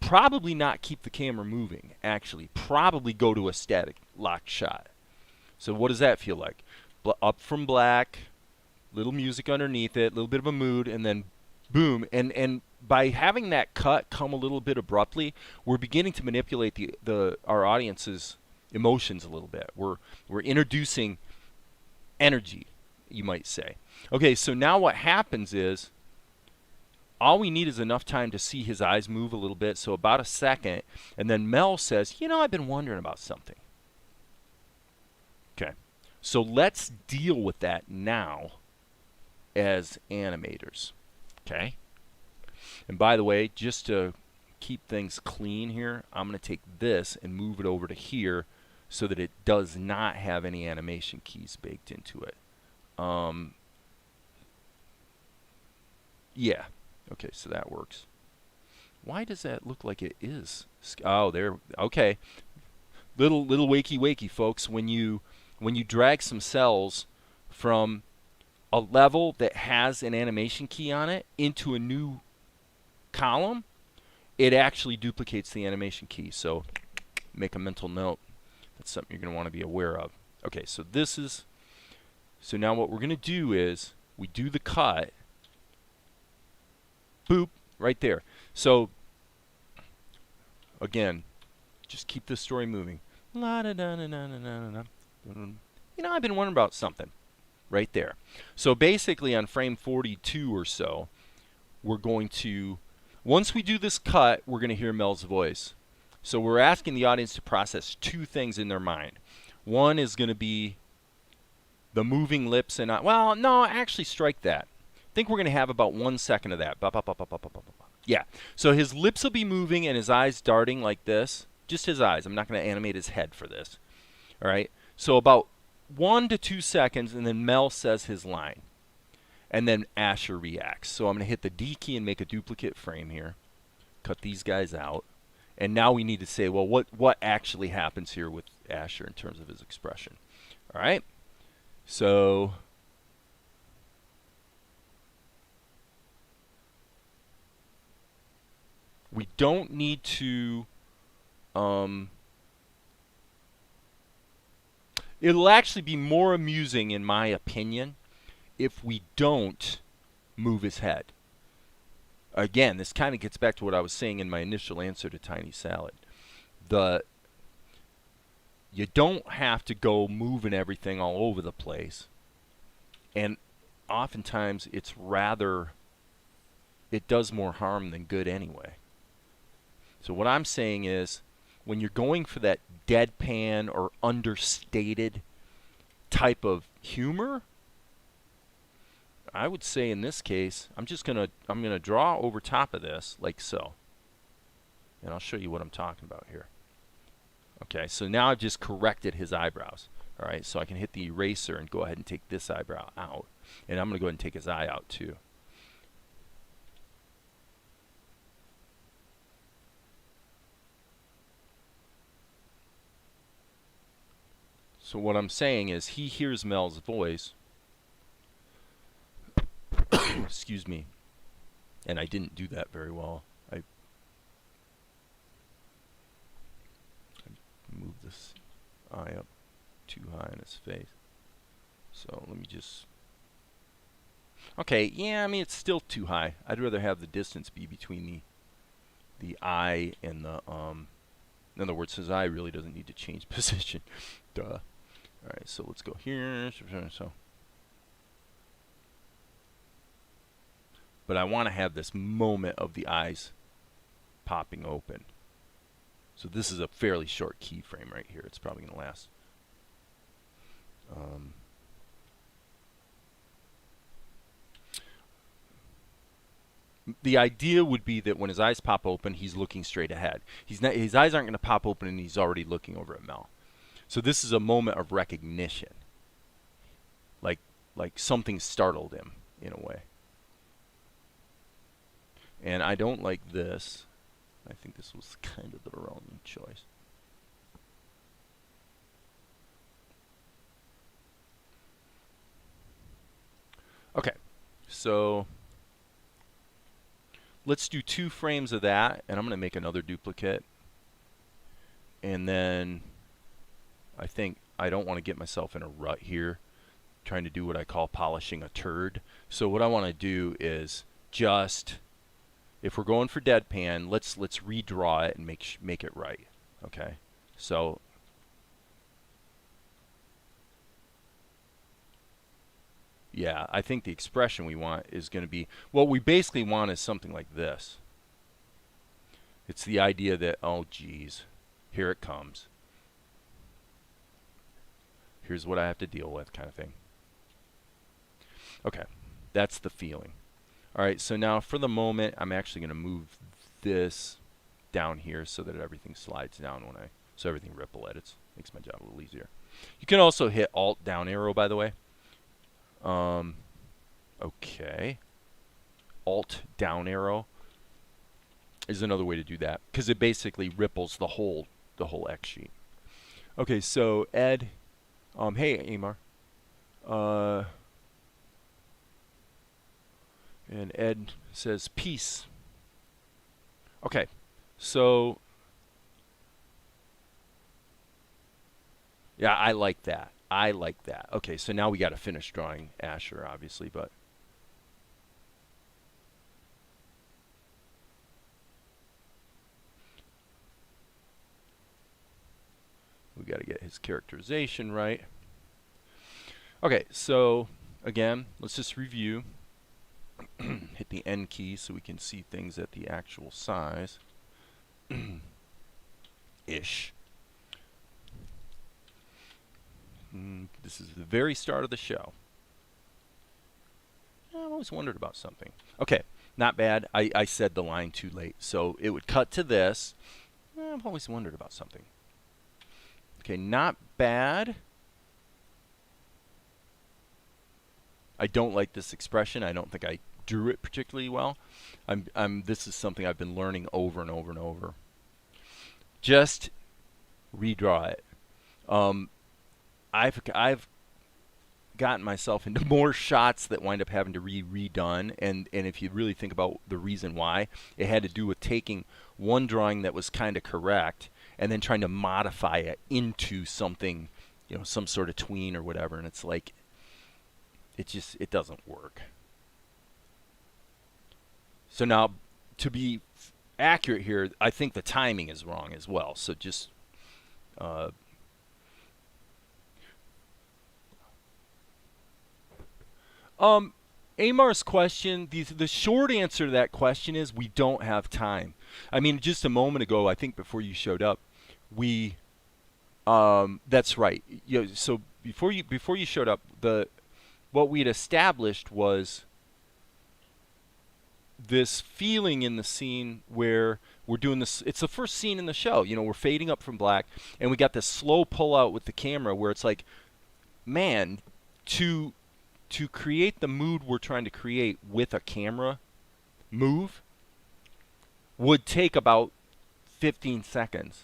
probably not keep the camera moving, actually. Probably go to a static locked shot. So what does that feel like? Up from black, little music underneath it, a little bit of a mood, and then boom. And by having that cut come a little bit abruptly, we're beginning to manipulate our audience's emotions a little bit. We're introducing energy, you might say. Okay, so now what happens is all we need is enough time to see his eyes move a little bit, so about a second, and then Mel says, you know, I've been wondering about something. Okay, so let's deal with that now as animators. Okay, and by the way, just to keep things clean here, I'm going to take this and move it over to here so that it does not have any animation keys baked into it. Yeah. Okay, so that works. Why does that look like it is? Oh, there. Okay. Little wakey, folks. When you drag some cells from a level that has an animation key on it into a new column, it actually duplicates the animation key. So make a mental note. That's something you're going to want to be aware of. Okay, so so now what we're going to do is we do the cut. Boop, right there. So again, just keep this story moving. La da da da da da da. You know, I've been wondering about something. Right there. So basically on frame 42 or so, we're going to, once we do this cut, we're going to hear Mel's voice. So we're asking the audience to process 2 things in their mind. One is going to be the moving lips and, well, no, actually strike that. I think we're going to have about 1 second of that. Yeah. So his lips will be moving and his eyes darting like this. Just his eyes. I'm not going to animate his head for this. All right. So about 1 to 2 seconds, and then Mel says his line. and then Asher reacts. So I'm going to hit the D key and make a duplicate frame here. Cut these guys out. And now we need to say, well, what actually happens here with Asher in terms of his expression? All right. So we don't need to it'll actually be more amusing, in my opinion, if we don't move his head. Again, this kind of gets back to what I was saying in my initial answer to Tiny Salad. You don't have to go moving everything all over the place. And oftentimes it does more harm than good anyway. So what I'm saying is, when you're going for that deadpan or understated type of humor, I would say in this case, I'm gonna draw over top of this like so. And I'll show you what I'm talking about here. Okay, so now I've just corrected his eyebrows. All right, so I can hit the eraser and go ahead and take this eyebrow out. And I'm gonna go ahead and take his eye out too. So what I'm saying is, he hears Mel's voice. Excuse me. And I didn't do that very well. I moved this eye up too high in his face. So let me just... Okay, yeah, I mean, it's still too high. I'd rather have the distance be between the eye and the... In other words, his eye really doesn't need to change position. Duh. Alright, so let's go here. So, but I want to have this moment of the eyes popping open. So this is a fairly short keyframe right here. It's probably going to last. The idea would be that when his eyes pop open, he's looking straight ahead. His eyes aren't going to pop open and he's already looking over at Mel. So this is a moment of recognition. Like something startled him in a way. And I don't like this. I think this was kind of the wrong choice. Okay, so let's do 2 frames of that, and I'm going to make another duplicate. And then I think I don't want to get myself in a rut here, trying to do what I call polishing a turd. So what I want to do is just, if we're going for deadpan, let's redraw it and make it right. Okay, so yeah, I think the expression we want is going to be, what we basically want is something like this. It's the idea that, oh geez, here it comes. Here's what I have to deal with, kind of thing. Okay, that's the feeling. All right, so now for the moment, I'm actually going to move this down here so that everything slides down so everything ripple edits. Makes my job a little easier. You can also hit Alt down arrow, by the way. Okay. Alt down arrow is another way to do that, because it basically ripples the whole X sheet. Okay, so Ed, hey Amar, and Ed says peace. Okay, so yeah, I like that. I like that. Okay, so now we got to finish drawing Asher, obviously, but we got to get his characterization right. Okay, so again, let's just review. Hit the N key so we can see things at the actual size. Ish. This is the very start of the show. I've always wondered about something. Okay, not bad. I said the line too late. So it would cut to this. I've always wondered about something. Okay, not bad. I don't like this expression. I don't think I drew it particularly well. This is something I've been learning over and over and over. Just redraw it. I've gotten myself into more shots that wind up having to be redone, and if you really think about the reason why, it had to do with taking one drawing that was kind of correct and then trying to modify it into something, some sort of tween or whatever, and it's like it doesn't work. So now, to be accurate here, I think the timing is wrong as well. So just Amar's question, the short answer to that question is we don't have time. I mean, just a moment ago, I think before you showed up, that's right. So before you showed up, what we had established was this feeling in the scene where we're doing this. It's the first scene in the show. We're fading up from black, and we got this slow pull out with the camera where it's like, man, to create the mood we're trying to create with a camera move would take about 15 seconds.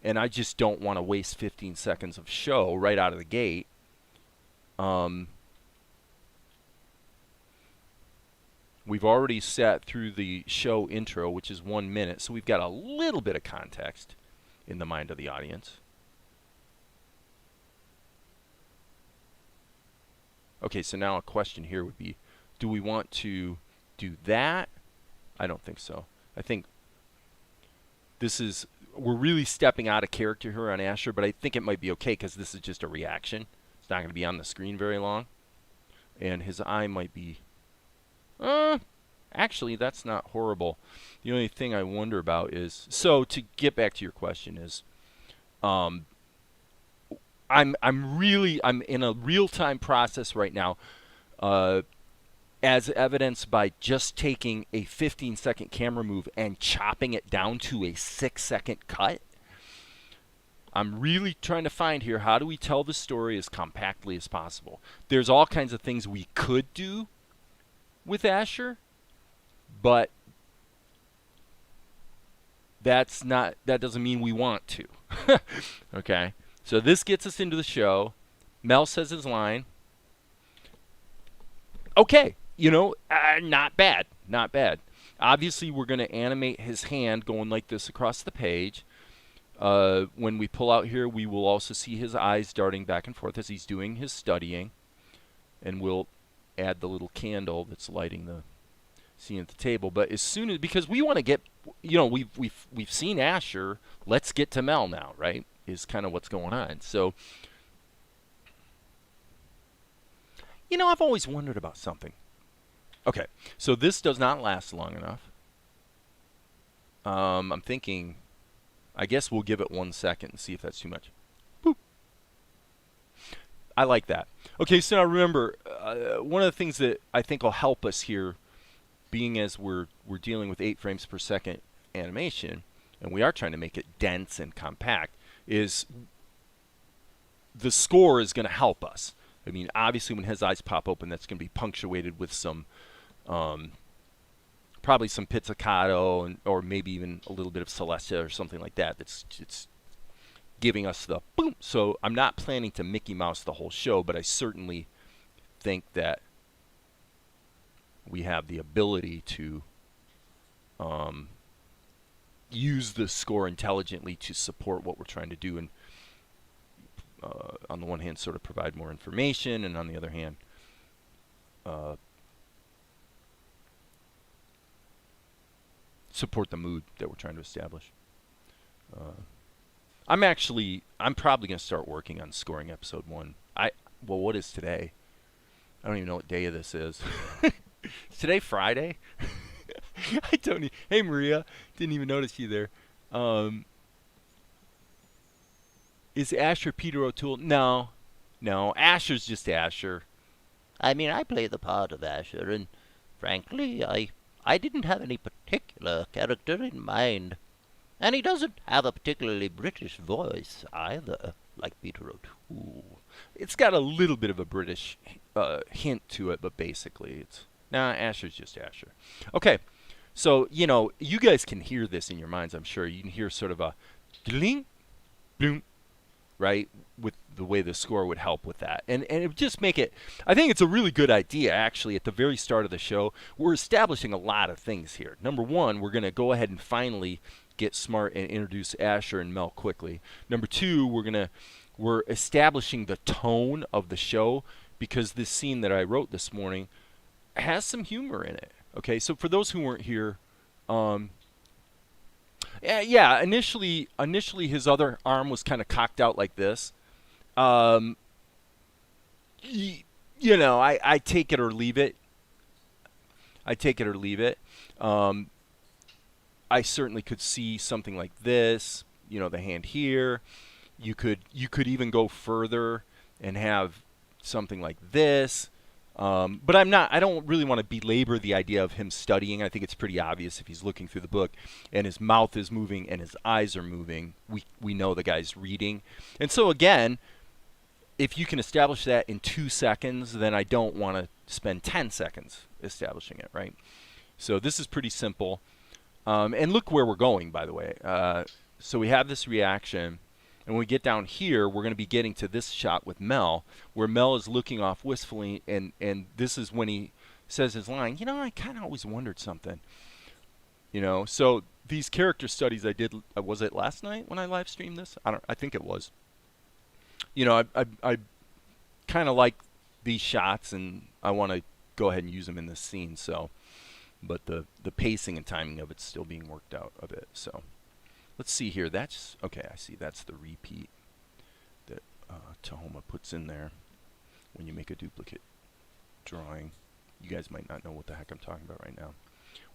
And I just don't want to waste 15 seconds of show right out of the gate. We've already sat through the show intro, which is 1 minute, so we've got a little bit of context in the mind of the audience. Okay, so now a question here would be, do we want to do that? I don't think so. I think we're really stepping out of character here on Asher, but I think it might be okay because this is just a reaction. It's not going to be on the screen very long. And his eye might be... actually, that's not horrible. The only thing I wonder about is... So, to get back to your question is... I'm in a real-time process right now, as evidenced by just taking a 15-second camera move and chopping it down to a 6-second cut. I'm really trying to find here, how do we tell the story as compactly as possible? There's all kinds of things we could do with Asher, but that doesn't mean we want to. Okay? So this gets us into the show. Mel says his line. Okay, not bad, not bad. Obviously, we're going to animate his hand going like this across the page. When we pull out here, we will also see his eyes darting back and forth as he's doing his studying. And we'll add the little candle that's lighting the scene at the table. But as soon as, because we want to get, we've seen Asher. Let's get to Mel now, right? Is kind of what's going on. So, I've always wondered about something. Okay, so this does not last long enough. I'm thinking, I guess we'll give it 1 second and see if that's too much. Boop. I like that. Okay, so now remember, one of the things that I think will help us here, being as we're dealing with 8 frames per second animation, and we are trying to make it dense and compact, is the score is going to help us. I mean, obviously, when his eyes pop open, that's going to be punctuated with some, probably some pizzicato, or maybe even a little bit of Celestia or something like that. It's giving us the boom. So I'm not planning to Mickey Mouse the whole show, but I certainly think that we have the ability to use the score intelligently to support what we're trying to do, and on the one hand sort of provide more information, and on the other hand support the mood that we're trying to establish. I'm probably going to start working on scoring episode 1. What is today? I don't even know what day of this is. Is today Friday? I don't need. Hey, Maria. Didn't even notice you there. Is Asher Peter O'Toole? No. Asher's just Asher. I mean, I play the part of Asher, and frankly, I didn't have any particular character in mind. And he doesn't have a particularly British voice either, like Peter O'Toole. It's got a little bit of a British hint to it, but basically it's Asher's just Asher. Okay, so you guys can hear this in your minds. I'm sure you can hear sort of a dling, bloom, right, with the way the score would help with that, and it would just make it. I think it's a really good idea actually. At the very start of the show, we're establishing a lot of things here. Number one, we're going to go ahead and finally get smart and introduce Asher and Mel quickly. Number two, we're establishing the tone of the show, because this scene that I wrote this morning has some humor in it. Okay, so for those who weren't here, initially his other arm was kind of cocked out like this. I take it or leave it. I certainly could see something like this, the hand here. You could even go further and have something like this. But I don't really want to belabor the idea of him studying. I think it's pretty obvious if he's looking through the book and his mouth is moving and his eyes are moving. We know the guy's reading. And so again, if you can establish that in 2 seconds, then I don't want to spend 10 seconds establishing it, right? So this is pretty simple. And look where we're going, by the way. So we have this reaction. And when we get down here, we're going to be getting to this shot with Mel, where Mel is looking off wistfully, and this is when he says his line, I kind of always wondered something. So these character studies I did, was it last night when I live streamed this? I think it was. I kind of like these shots, and I want to go ahead and use them in this scene. So, but the pacing and timing of it's still being worked out a bit. So. Let's see here. That's okay. I see. That's the repeat that Tahoma puts in there when you make a duplicate drawing. You guys might not know what the heck I'm talking about right now.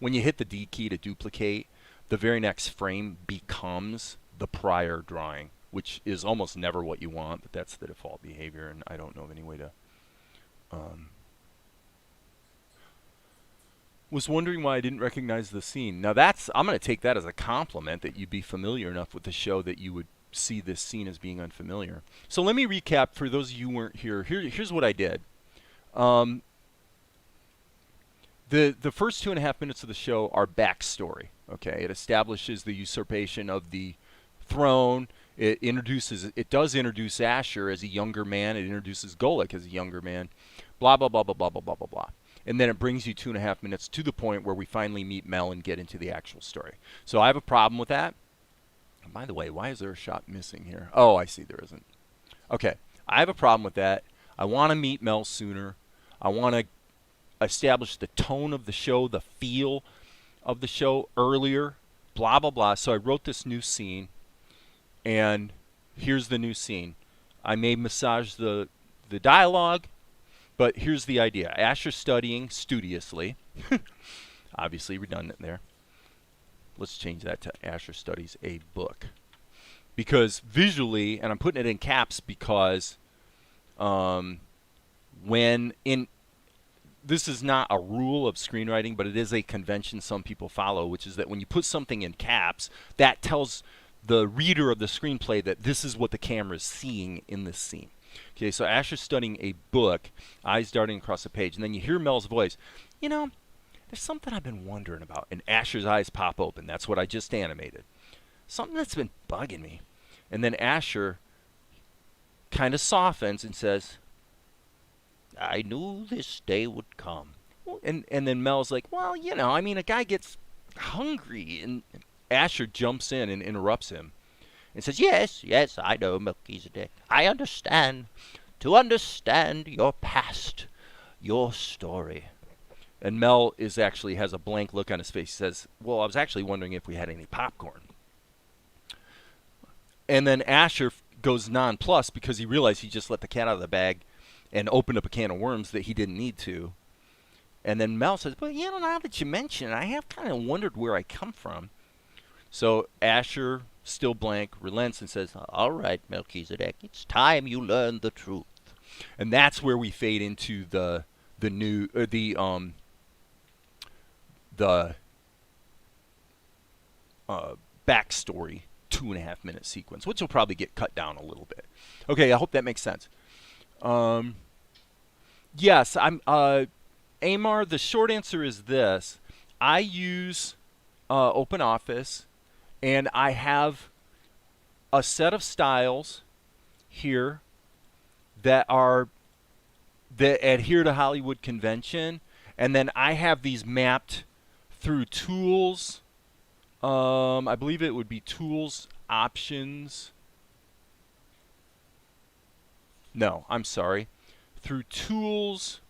When you hit the D key to duplicate, the very next frame becomes the prior drawing, which is almost never what you want, but that's the default behavior, and I don't know of any way to. Was wondering why I didn't recognize the scene. Now I'm going to take that as a compliment that you'd be familiar enough with the show that you would see this scene as being unfamiliar. So let me recap for those of you who weren't here. Here's what I did. The first 2.5 minutes of the show are backstory. Okay, it establishes the usurpation of the throne. It does introduce Asher as a younger man. It introduces Golek as a younger man. Blah blah blah blah blah blah blah blah blah. And then it brings you 2.5 minutes to the point where we finally meet Mel and get into the actual story. So I have a problem with that. And by the way, why is there a shot missing here? Oh, I see, there isn't. Okay, I have a problem with that. I want to meet Mel sooner. I want to establish the tone of the show, the feel of the show earlier, blah, blah, blah. So I wrote this new scene, and here's the new scene. I may massage the dialogue, but here's the idea. Asher studying studiously. Obviously redundant there. Let's change that to Asher studies a book. Because visually, and I'm putting it in caps because this is not a rule of screenwriting, but it is a convention some people follow, which is that when you put something in caps, that tells the reader of the screenplay that this is what the camera is seeing in this scene. Okay, so Asher's studying a book, eyes darting across the page, and then you hear Mel's voice. There's something I've been wondering about, and Asher's eyes pop open. That's what I just animated. Something that's been bugging me. And then Asher kind of softens and says, I knew this day would come. And then Mel's like, well, a guy gets hungry. And Asher jumps in and interrupts him and says, yes, I know, Melchizedek. I understand. To understand your past, your story. And Mel has a blank look on his face. He says, well, I was actually wondering if we had any popcorn. And then Asher goes nonplussed because he realized he just let the cat out of the bag and opened up a can of worms that he didn't need to. And then Mel says, well, now that you mention it, I have kind of wondered where I come from. So Asher, still blank, relents and says, all right, Melchizedek, it's time you learn the truth. And that's where we fade into the backstory 2.5 minute sequence, which will probably get cut down a little bit. Okay, I hope that makes sense. Yes, I'm Amar, the short answer is this. I use OpenOffice, and I have a set of styles here that are that adhere to Hollywood convention, and then I have these mapped through tools. I believe it would be tools options. No, I'm sorry. Through tools,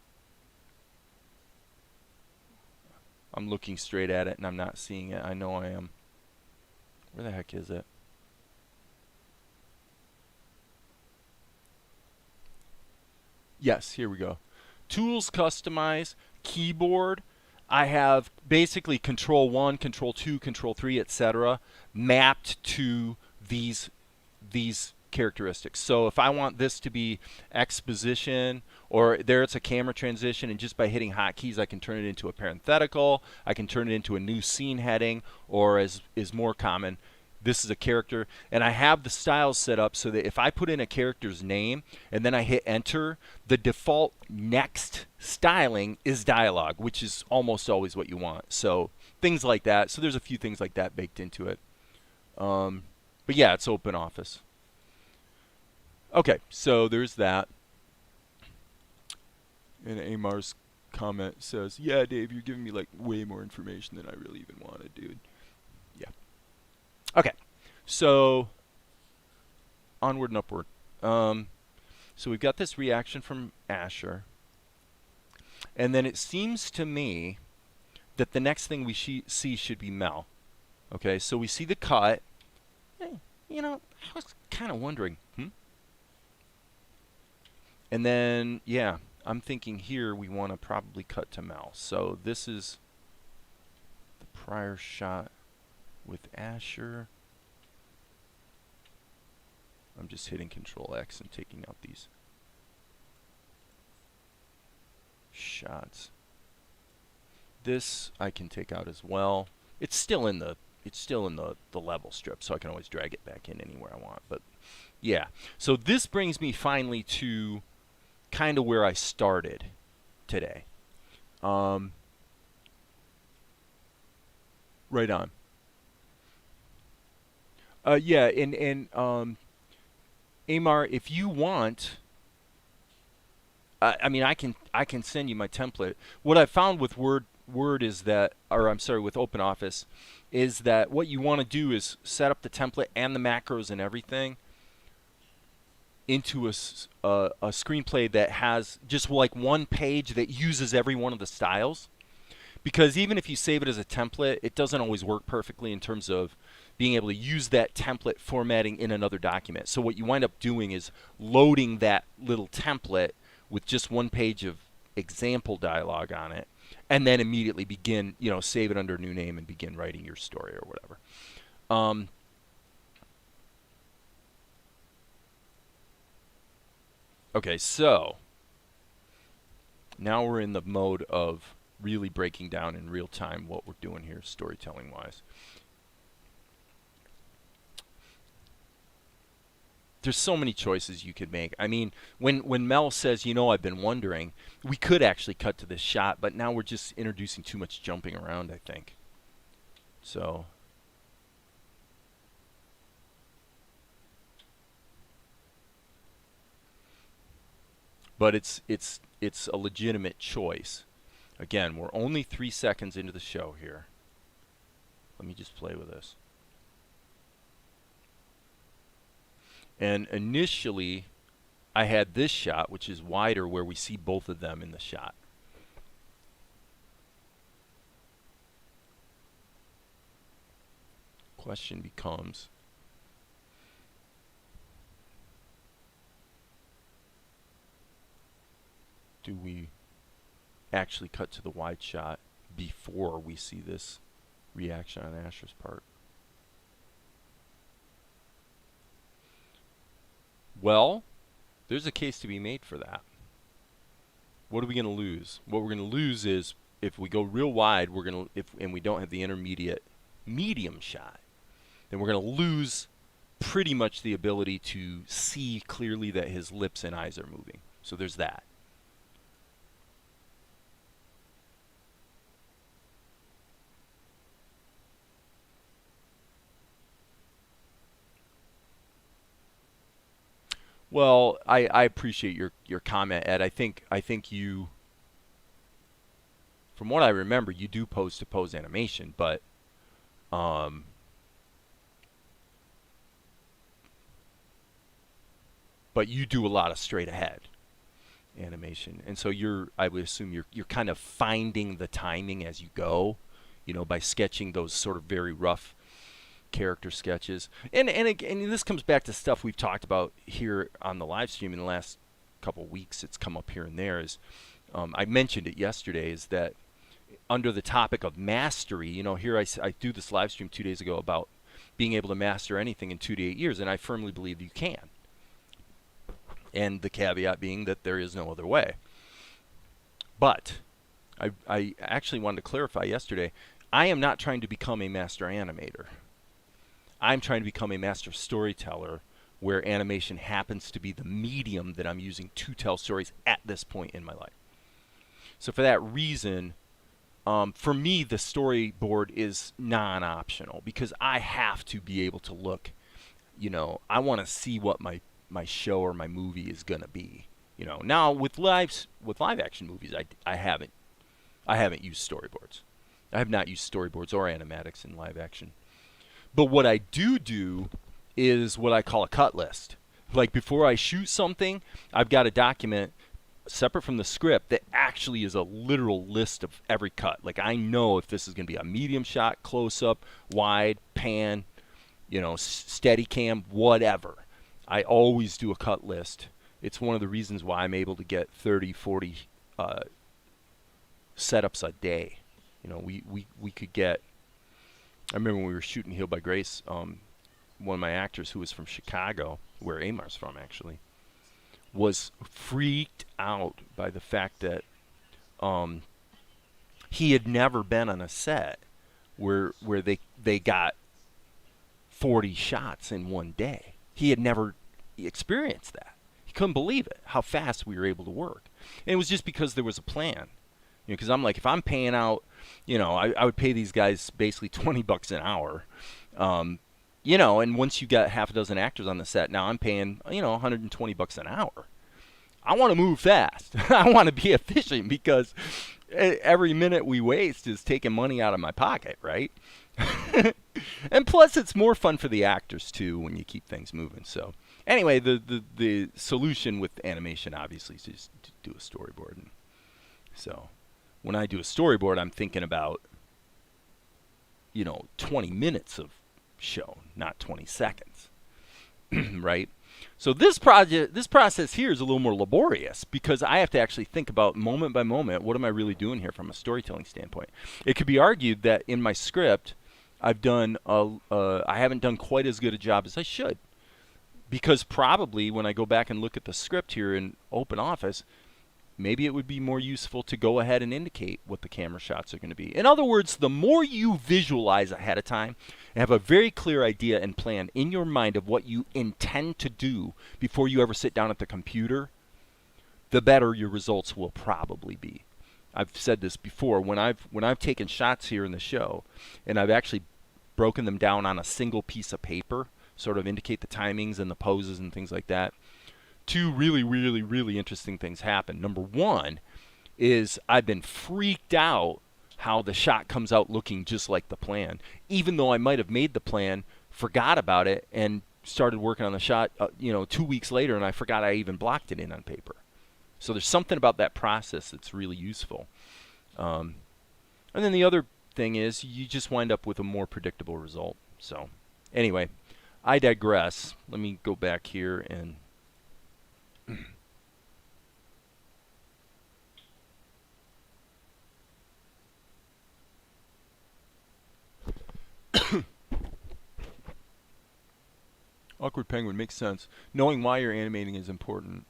I'm looking straight at it and I'm not seeing it. I know I am. Where the heck is it? Yes, here we go. Tools customize, keyboard. I have basically control 1, control 2, control 3, etc. mapped to these characteristics. So if I want this to be exposition, or there it's a camera transition, and just by hitting hotkeys I can turn it into a parenthetical, I can turn it into a new scene heading, or as is more common, this is a character. And I have the styles set up so that if I put in a character's name and then I hit enter, the default next styling is dialogue, which is almost always what you want. So things like that. So there's a few things like that baked into it. But yeah, it's open office. Okay, so there's that. And Amar's comment says, "Yeah, Dave, you're giving me like way more information than I really even wanted, dude." Yeah. Okay, so onward and upward. So we've got this reaction from Asher, and then it seems to me that the next thing we see should be Mel. Okay, so we see the cut. Hey, I was kind of wondering, And then, yeah, I'm thinking here we want to probably cut to Mel. So this is the prior shot with Asher. I'm just hitting Control X and taking out these shots. This I can take out as well. It's still in the level strip, so I can always drag it back in anywhere I want. But yeah, so this brings me finally to kind of where I started today. Right on. Yeah, and Amar, if you want, I mean, I can send you my template. What I found with Word is that, or I'm sorry, with OpenOffice, is that what you want to do is set up the template and the macros and everything into a screenplay that has just like one page that uses every one of the styles. Because even if you save it as a template, it doesn't always work perfectly in terms of being able to use that template formatting in another document. So what you wind up doing is loading that little template with just one page of example dialogue on it, and then immediately begin, save it under a new name and begin writing your story or whatever. Okay, so now we're in the mode of really breaking down in real time what we're doing here storytelling wise. There's so many choices you could make. I mean, when Mel says, I've been wondering, we could actually cut to this shot, but now we're just introducing too much jumping around, I think. So but it's a legitimate choice. Again, we're only 3 seconds into the show here. Let me just play with this. And initially, I had this shot, which is wider, where we see both of them in the shot. Question becomes, do we actually cut to the wide shot before we see this reaction on Asher's part? Well, there's a case to be made for that. What are we going to lose? What we're going to lose is if we go real wide, and we don't have the intermediate medium shot, then we're going to lose pretty much the ability to see clearly that his lips and eyes are moving. So there's that. Well, I appreciate your comment, Ed. I think you, from what I remember, you do pose to pose animation, um, but you do a lot of straight ahead animation, and so I would assume you're kind of finding the timing as you go, by sketching those sort of very rough character sketches. And this comes back to stuff we've talked about here on the live stream in the last couple of weeks. It's come up here and there. I mentioned it yesterday, is that under the topic of mastery, here I do this live stream 2 days ago about being able to master anything in 2 to 8 years, and I firmly believe you can. And the caveat being that there is no other way. But I actually wanted to clarify yesterday, I am not trying to become a master animator. I'm trying to become a master storyteller, where animation happens to be the medium that I'm using to tell stories at this point in my life. So for that reason, for me, the storyboard is non-optional, because I have to be able to look, I want to see what my show or my movie is going to be. Now with live action movies, I haven't used storyboards. I have not used storyboards or animatics in live action. But what I do is what I call a cut list. Like, before I shoot something, I've got a document separate from the script that actually is a literal list of every cut. Like, I know if this is going to be a medium shot, close up, wide, pan, steady cam, whatever. I always do a cut list. It's one of the reasons why I'm able to get 30, 40 setups a day. We could get, I remember when we were shooting Healed by Grace, one of my actors who was from Chicago, where Amar's from actually, was freaked out by the fact that he had never been on a set where they got 40 shots in one day. He had never experienced that. He couldn't believe it, how fast we were able to work. And it was just because there was a plan. Because I'm like, if I'm paying out, I would pay these guys basically $20 an hour. And once you got half a dozen actors on the set, now I'm paying, $120 an hour. I want to move fast. I want to be efficient, because every minute we waste is taking money out of my pocket, right? And plus, it's more fun for the actors too when you keep things moving. So anyway, the solution with animation obviously is just to do a storyboard. And so when I do a storyboard, I'm thinking about 20 minutes of show, not 20 seconds, right? So this process here is a little more laborious, because I have to actually think about moment by moment, what am I really doing here from a storytelling standpoint? It could be argued that in my script, I haven't done quite as good a job as I should, because probably when I go back and look at the script here in OpenOffice, maybe it would be more useful to go ahead and indicate what the camera shots are going to be. In other words, the more you visualize ahead of time and have a very clear idea and plan in your mind of what you intend to do before you ever sit down at the computer, the better your results will probably be. I've said this before, when I've taken shots here in the show and I've actually broken them down on a single piece of paper, sort of indicate the timings and the poses and things like that, two really, really, really interesting things happen. Number one is I've been freaked out how the shot comes out looking just like the plan, even though I might have made the plan, forgot about it, and started working on the shot 2 weeks later, and I forgot I even blocked it in on paper. So there's something about that process that's really useful. And then the other thing is you just wind up with a more predictable result. So anyway, I digress. Let me go back here and Awkward Penguin makes sense. Knowing why you're animating is important.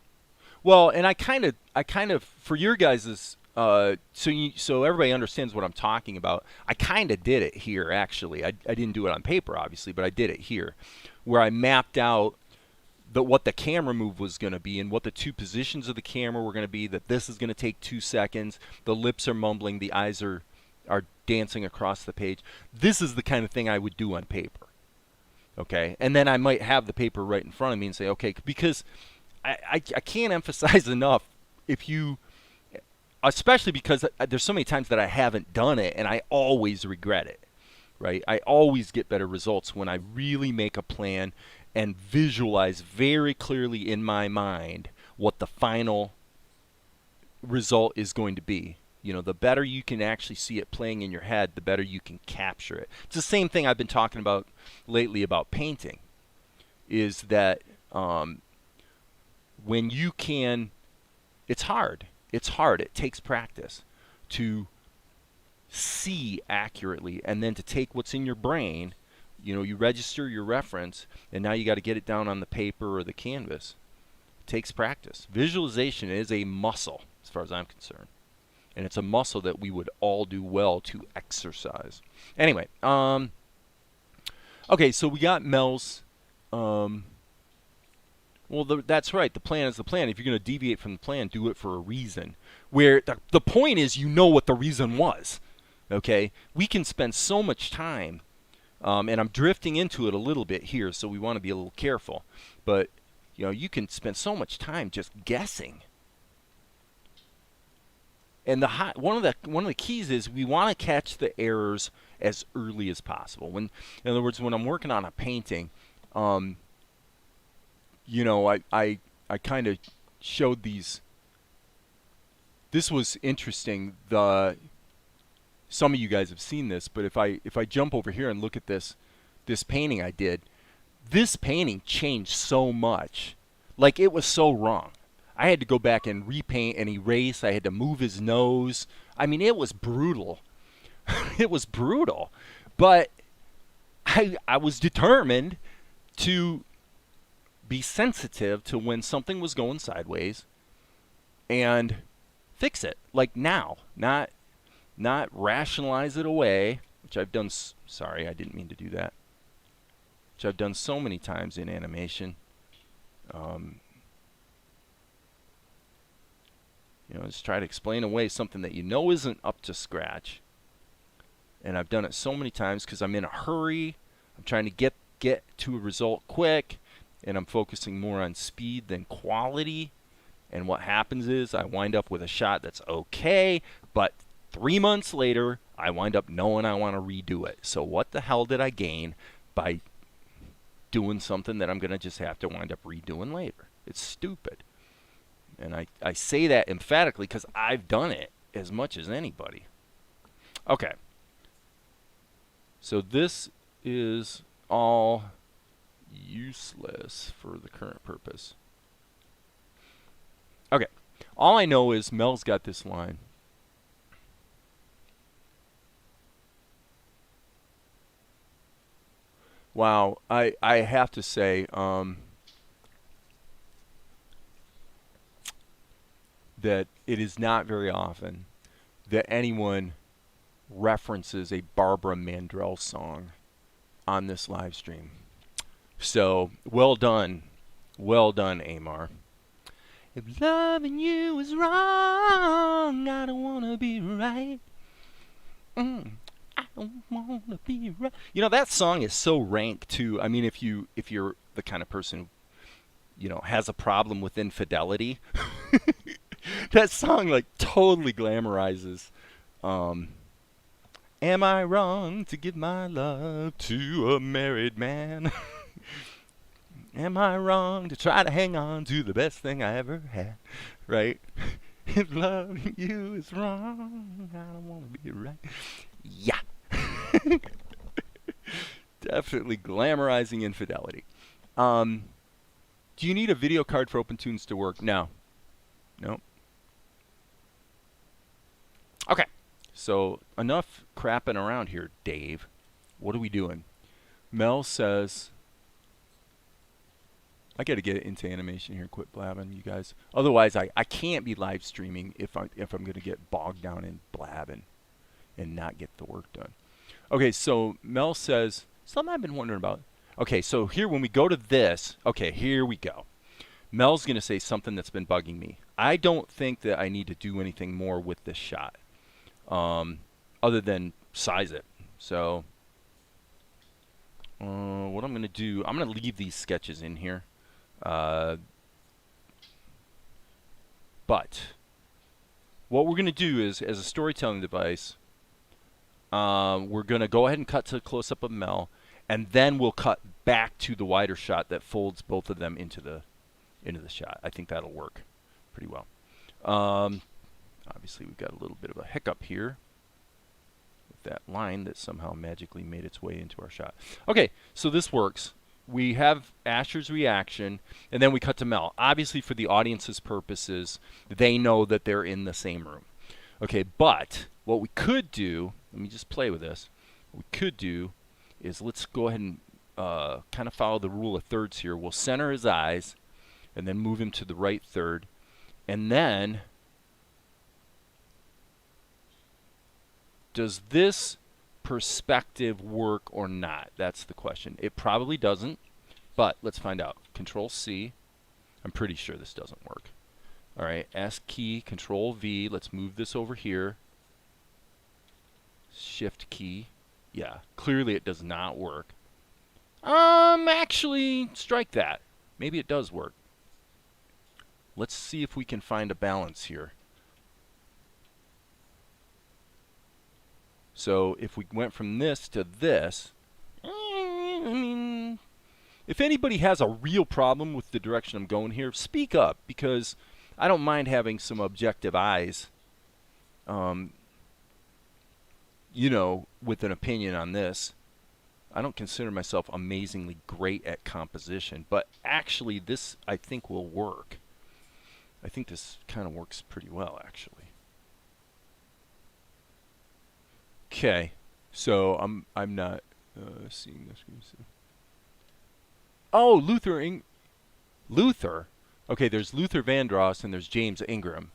Well, and I kind of for your guys's so everybody understands what I'm talking about. I kind of did it here actually. I didn't do it on paper obviously, but I did it here, where I mapped out what the camera move was going to be and what the two positions of the camera were going to be. That this is going to take 2 seconds. The lips are mumbling. The eyes are dancing across the page. This is the kind of thing I would do on paper. Okay, and then I might have the paper right in front of me and say, okay, because I can't emphasize enough, if you, especially because there's so many times that I haven't done it and I always regret it, right? I always get better results when I really make a plan and visualize very clearly in my mind what the final result is going to be. You know, the better you can actually see it playing in your head, the better you can capture it. It's the same thing I've been talking about lately about painting, is that when you can, it's hard. It's hard. It takes practice to see accurately, and then to take what's in your brain, you know, you register your reference, and now you got to get it down on the paper or the canvas. It takes practice. Visualization is a muscle, as far as I'm concerned. And it's a muscle that we would all do well to exercise. Anyway, okay, so we got Mel's, that's right. The plan is the plan. If you're going to deviate from the plan, do it for a reason. Where the point is, you know what the reason was. Okay? We can spend so much time, and I'm drifting into it a little bit here, so we want to be a little careful. But, you know, you can spend so much time just guessing. And one of the keys is we want to catch the errors as early as possible. In other words, when I'm working on a painting, you know, I kind of showed these. This was interesting. Some of you guys have seen this, but if I jump over here and look at this painting I did, this painting changed so much. Like, it was so wrong. I had to go back and repaint and erase. I had to move his nose. I mean, it was brutal. It was brutal. But I was determined to be sensitive to when something was going sideways and fix it. Like now. Not rationalize it away, which I've done. Sorry, I didn't mean to do that. Which I've done so many times in animation. You know, just try to explain away something that you know isn't up to scratch. And I've done it so many times because I'm in a hurry. I'm trying to get to a result quick, and I'm focusing more on speed than quality. And what happens is I wind up with a shot that's okay, but 3 months later, I wind up knowing I want to redo it. So what the hell did I gain by doing something that I'm going to just have to wind up redoing later? It's stupid. And I say that emphatically because I've done it as much as anybody. Okay. So this is all useless for the current purpose. Okay. All I know is Mel's got this line. Wow. I have to say, that it is not very often that anyone references a Barbara Mandrell song on this live stream. So, well done, Amar. If loving you is wrong, I don't want to be right. I don't want to be right. You know, that song is so rank too. I mean, if you're the kind of person who, you know, has a problem with infidelity, that song like totally glamorizes. Am I wrong to give my love to a married man? Am I wrong to try to hang on to the best thing I ever had? Right? If loving you is wrong, I don't want to be right. Yeah. Definitely glamorizing infidelity. Do you need a video card for Opentoonz to work? No. Nope. Okay. So enough crapping around here, Dave. What are we doing? Mel says, I got to get into animation here. Quit blabbing, you guys. Otherwise, I can't be live streaming if I'm going to get bogged down in blabbing and not get the work done. Okay, so Mel says, something I've been wondering about. Okay, so here when we go to this, okay, here we go. Mel's going to say something that's been bugging me. I don't think that I need to do anything more with this shot other than size it. So what I'm going to do, I'm going to leave these sketches in here. But what we're going to do is, as a storytelling device, we're going to go ahead and cut to a close-up of Mel, and then we'll cut back to the wider shot that folds both of them into the shot. I think that'll work pretty well. Obviously, we've got a little bit of a hiccup here with that line that somehow magically made its way into our shot. Okay, so this works. We have Asher's reaction, and then we cut to Mel. Obviously, for the audience's purposes, they know that they're in the same room. Okay, but what we could do, let me just play with this. What we could do is let's go ahead and kind of follow the rule of thirds here. We'll center his eyes and then move him to the right third. And then, does this perspective work or not? That's the question. It probably doesn't, but let's find out. Control C. I'm pretty sure this doesn't work. All right, S key, Control V. Let's move this over here. Shift key. Yeah, clearly it does not work. Actually, strike that. Maybe it does work. Let's see if we can find a balance here. So if we went from this to this, I mean, if anybody has a real problem with the direction I'm going here, speak up, because I don't mind having some objective eyes, you know, with an opinion on this. I don't consider myself amazingly great at composition, but actually this, I think, will work. I think this kind of works pretty well, actually. Okay, so I'm not seeing this. Oh, Luther. Okay, there's Luther Vandross and there's James Ingram.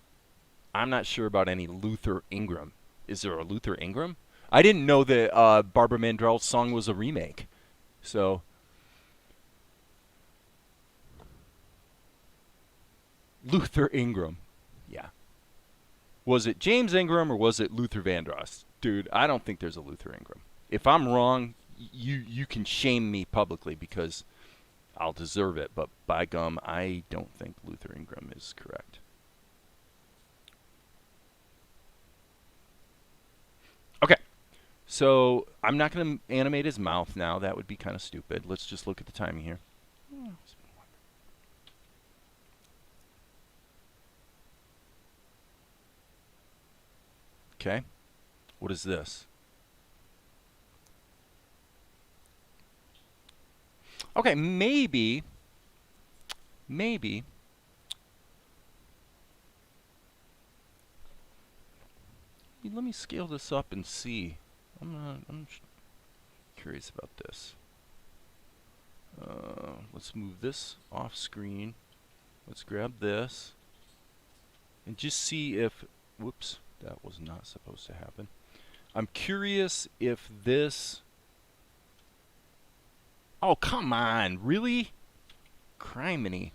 I'm not sure about any Luther Ingram. Is there a Luther Ingram? I didn't know that Barbara Mandrell's song was a remake. So Luther Ingram. Yeah. Was it James Ingram or was it Luther Vandross? Dude, I don't think there's a Luther Ingram. If I'm wrong, you can shame me publicly because I'll deserve it. But by gum, I don't think Luther Ingram is correct. Okay. So I'm not going to animate his mouth now. That would be kind of stupid. Let's just look at the timing here. Okay. What is this? Okay, maybe. Let me scale this up and see. I'm curious about this. Let's move this off screen. Let's grab this and just see if, whoops, that was not supposed to happen. I'm curious if this, oh, come on, really? Criminy.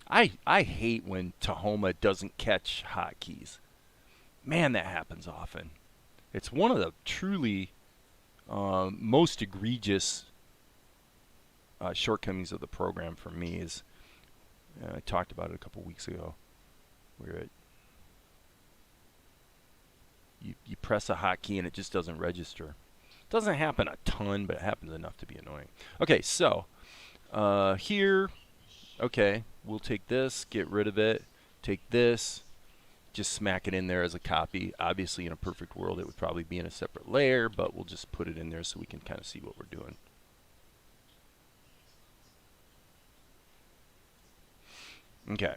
I hate when Tahoma doesn't catch hotkeys. Man, that happens often. It's one of the truly most egregious shortcomings of the program for me is, I talked about it a couple weeks ago, where you press a hotkey and it just doesn't register. It doesn't happen a ton, but it happens enough to be annoying. Okay, so here, okay, we'll take this, get rid of it, take this, just smack it in there as a copy. Obviously, in a perfect world, it would probably be in a separate layer, but we'll just put it in there so we can kind of see what we're doing. Okay,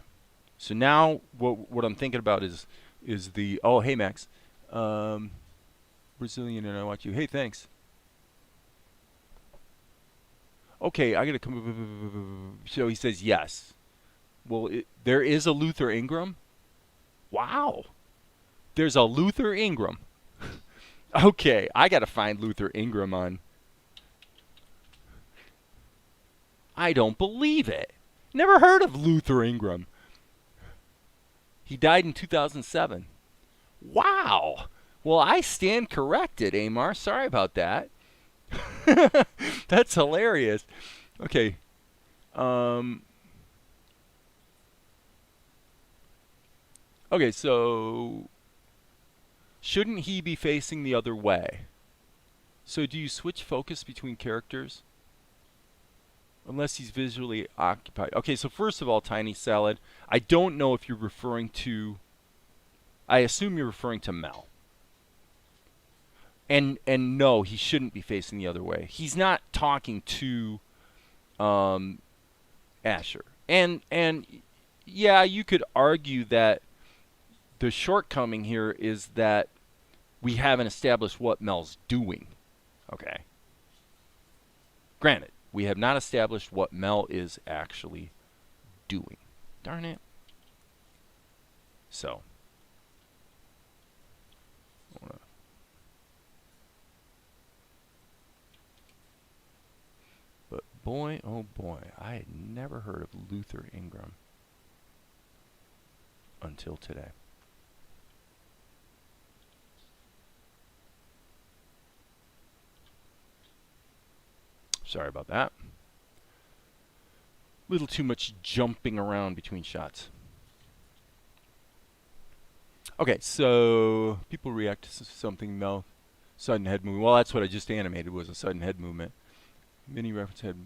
so now what I'm thinking about is the, oh, hey, Max. Brazilian and I watch you. Hey, thanks. Okay, I gotta come. So he says yes. Well, there is a Luther Ingram. Wow. There's a Luther Ingram. Okay, I gotta find Luther Ingram on. I don't believe it. Never heard of Luther Ingram. He died in 2007. Wow. Well, I stand corrected, Amar. Sorry about that. That's hilarious. Okay. Okay, so shouldn't he be facing the other way? So do you switch focus between characters? Unless he's visually occupied. Okay, so first of all, Tiny Salad, I don't know if you're referring to... I assume you're referring to Mel. And no, he shouldn't be facing the other way. He's not talking to Asher. And yeah, you could argue that the shortcoming here is that we haven't established what Mel's doing. Okay. Granted, we have not established what Mel is actually doing. Darn it. So. But boy, oh boy, I had never heard of Luther Ingram until today. Sorry about that. Little too much jumping around between shots. Okay, so people react to something, Mel. Sudden head movement. Well, that's what I just animated, was a sudden head movement. Mini reference head.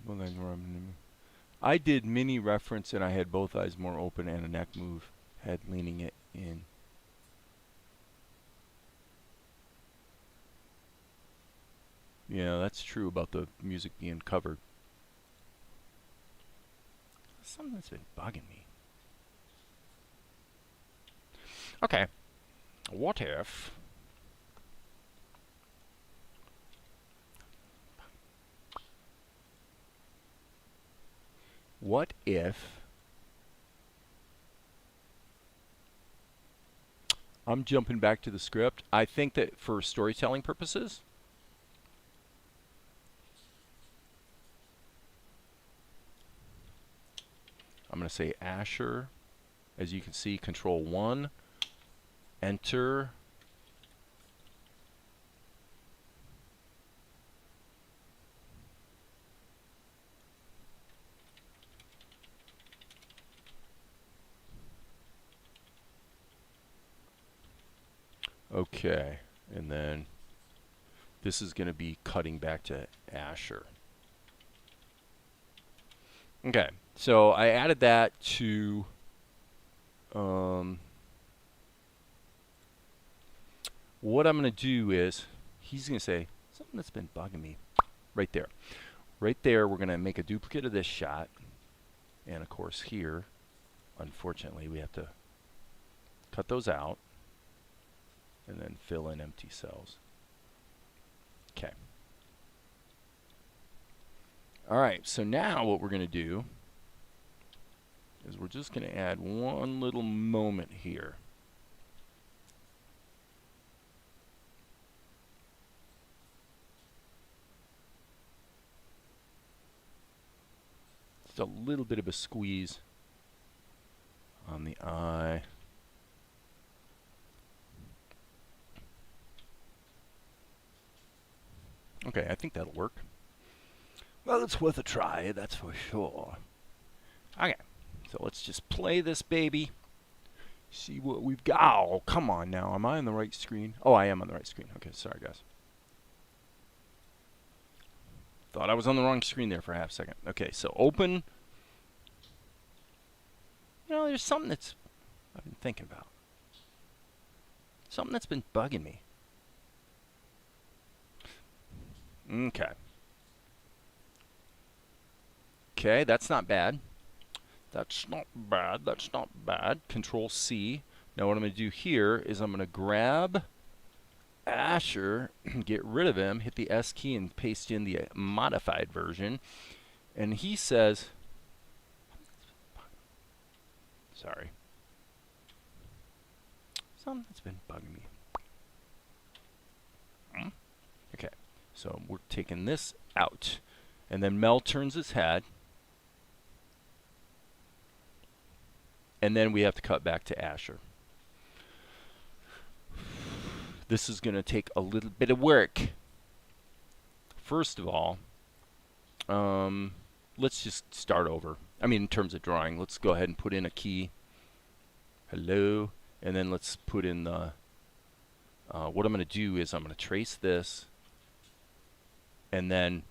I did mini reference and I had both eyes more open and a neck move. Head leaning it in. Yeah, that's true about the music being covered. Something that's been bugging me. Okay. What if... What if... I'm jumping back to the script. I think that for storytelling purposes... I'm going to say Asher. As you can see, Control 1. Enter. Okay. And then this is going to be cutting back to Asher. Okay. So I added that to what I'm going to do is, he's going to say, something that's been bugging me. Right there. Right there, we're going to make a duplicate of this shot. And of course here, unfortunately, we have to cut those out. And then fill in empty cells. Okay. Alright, so now what we're going to do is we're just going to add one little moment here. Just a little bit of a squeeze on the eye. Okay, I think that'll work. Well, it's worth a try, that's for sure. Okay. So let's just play this baby. See what we've got. Oh, come on now. Am I on the right screen? Oh, I am on the right screen. Okay, sorry guys. Thought I was on the wrong screen there for half a second. Okay, so open. You know, there's something that's I've been thinking about. Something that's been bugging me. Okay. Okay, that's not bad. That's not bad. That's not bad. Control C. Now what I'm going to do here is I'm going to grab Asher, get rid of him, hit the S key and paste in the modified version. And he says, sorry, something that's been bugging me. Okay, so we're taking this out. And then Mel turns his head. And then we have to cut back to Asher. This is going to take a little bit of work. First of all, let's just start over. I mean, in terms of drawing, let's go ahead and put in a key. Hello. And then let's put in the, what I'm going to do is I'm going to trace this and then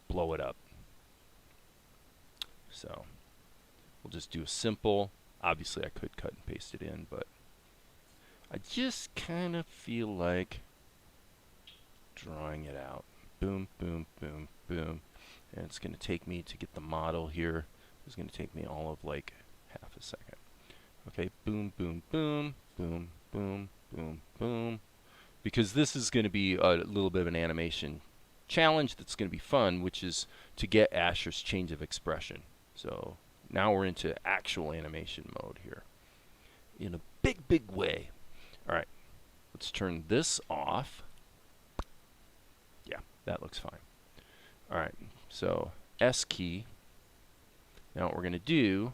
blow it up. So we'll just do a simple, obviously I could cut and paste it in, but I just kind of feel like drawing it out. Boom, boom, boom, boom. And it's going to take me to get the model here. It's going to take me all of like half a second. Okay, boom, boom, boom, boom, boom, boom, boom. Because this is going to be a little bit of an animation challenge that's going to be fun, which is to get Asher's change of expression. So now we're into actual animation mode here in a big, big way. All right, let's turn this off. Yeah, that looks fine. All right, so S key. Now what we're going to do,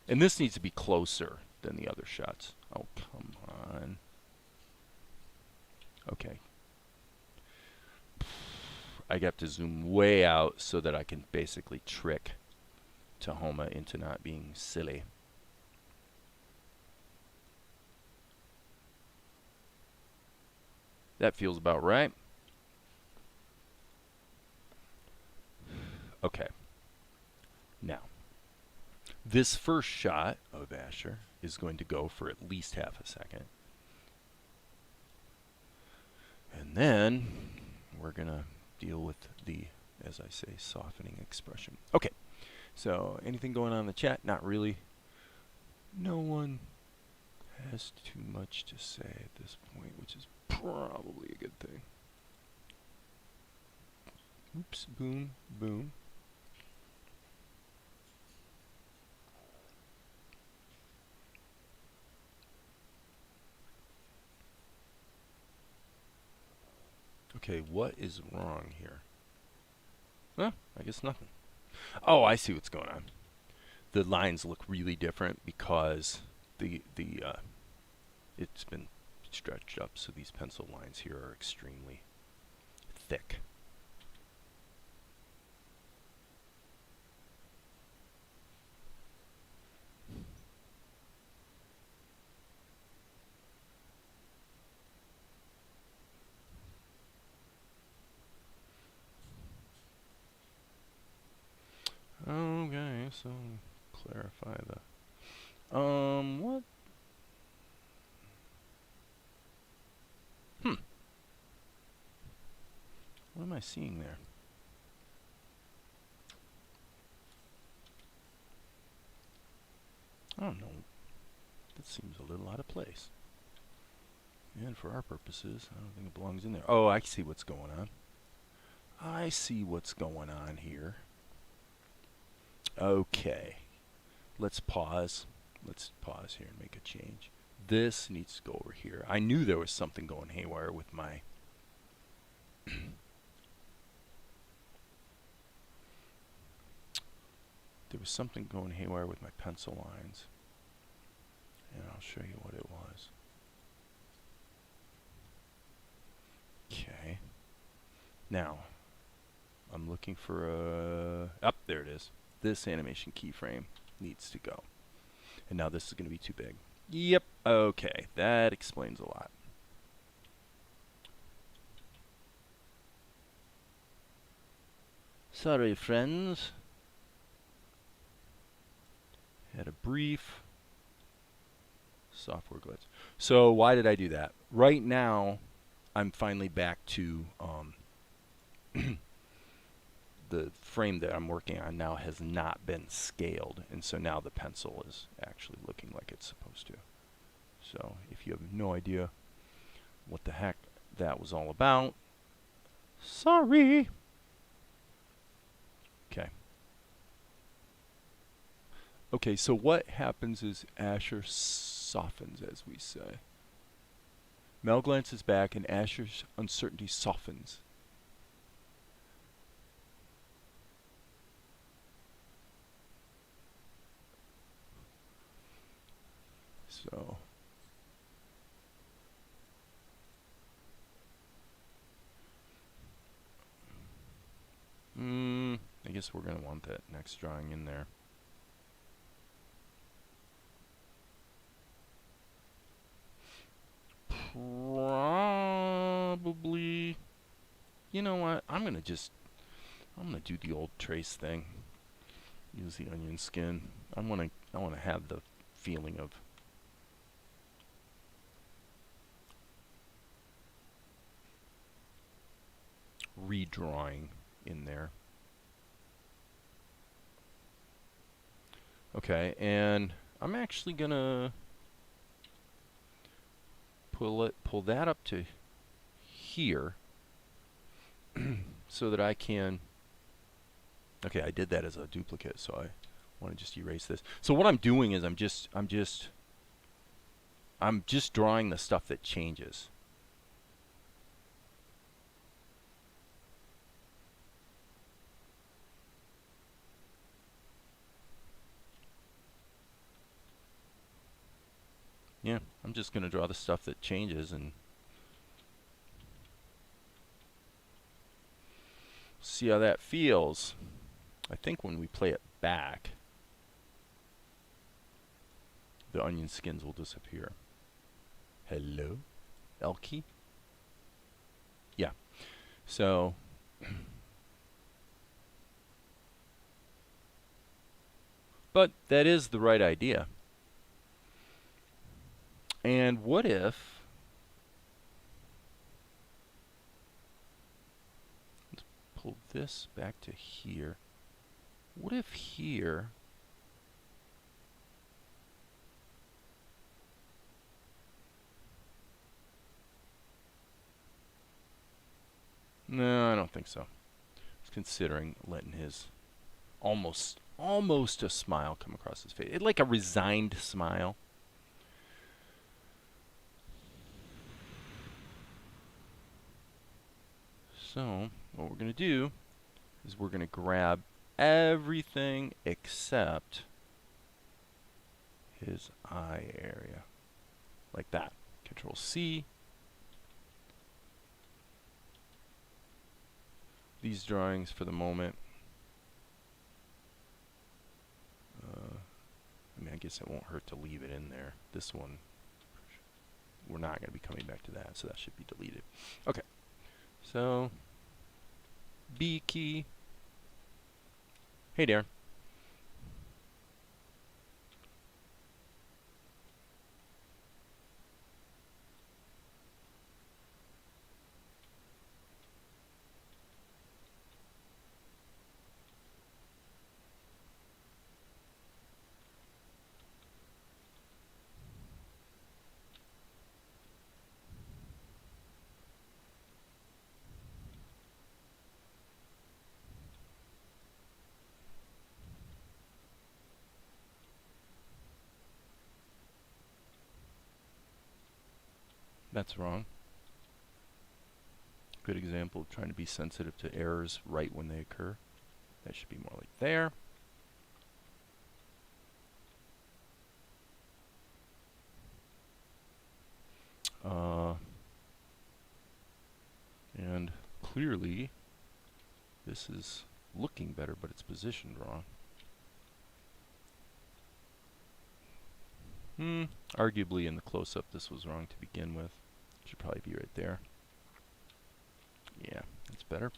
and this needs to be closer than the other shots. Oh, come on. Okay. I have to zoom way out so that I can basically trick Tahoma into not being silly. That feels about right. Okay. Now, this first shot of Asher is going to go for at least half a second. And then we're going to deal with the, as I say, softening expression. Okay, so anything going on in the chat? Not really. No one has too much to say at this point, which is probably a good thing. Oops, boom, boom. Okay, what is wrong here? Well, I guess nothing. Oh, I see what's going on. The lines look really different because it's been stretched up, so these pencil lines here are extremely thick. Okay, so clarify the what? What am I seeing there? I don't know. That seems a little out of place. And for our purposes, I don't think it belongs in there. Oh, I see what's going on. I see what's going on here. Okay. Let's pause. Let's pause here and make a change. This needs to go over here. I knew there was something going haywire with my there was something going haywire with my pencil lines. And I'll show you what it was. Okay. Now, I'm looking for a... there it is. This animation keyframe needs to go. And now this is going to be too big. Yep. Okay. That explains a lot. Sorry, friends. Had a brief software glitch. So why did I do that? Right now, I'm finally back to the frame that I'm working on now has not been scaled, and so now the pencil is actually looking like it's supposed to. So if you have no idea what the heck that was all about, sorry. Okay. Okay, so what happens is Asher softens, as we say. Mel glances back and Asher's uncertainty softens. So I guess we're going to want that next drawing in there. probably, you know what? I'm gonna do the old trace thing. Use the onion skin. I wanna have the feeling of redrawing in there. Okay, and I'm actually gonna pull that up to here so that I can. Okay, I did that as a duplicate, so I want to just erase this. So what I'm doing is I'm just drawing the stuff that changes. Yeah, I'm just going to draw the stuff that changes and see how that feels. I think when we play it back, the onion skins will disappear. Hello, Elkie? Yeah. So but that is the right idea. And what if, let's pull this back to here. What if here, no, I don't think so. I was considering letting his almost a smile come across his face. Like a resigned smile. So what we're going to do is we're going to grab everything except his eye area. Like that. Control C. These drawings for the moment. I mean, I guess it won't hurt to leave it in there. This one, we're not going to be coming back to that, so that should be deleted. Okay. So, B key. Hey, Darren. That's wrong. Good example of trying to be sensitive to errors right when they occur. That should be more like there. And clearly, this is looking better, but it's positioned wrong. Arguably in the close-up this was wrong to begin with. Should probably be right there. Yeah, that's better.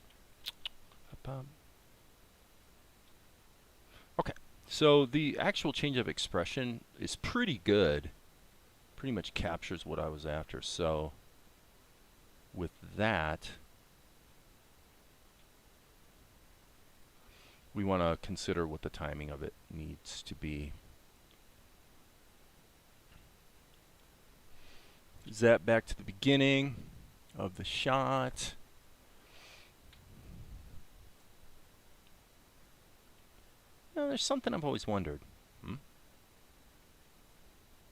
Okay, so the actual change of expression is pretty good. Pretty much captures what I was after. So with that, we want to consider what the timing of it needs to be. Zap back to the beginning of the shot. Now, there's something I've always wondered.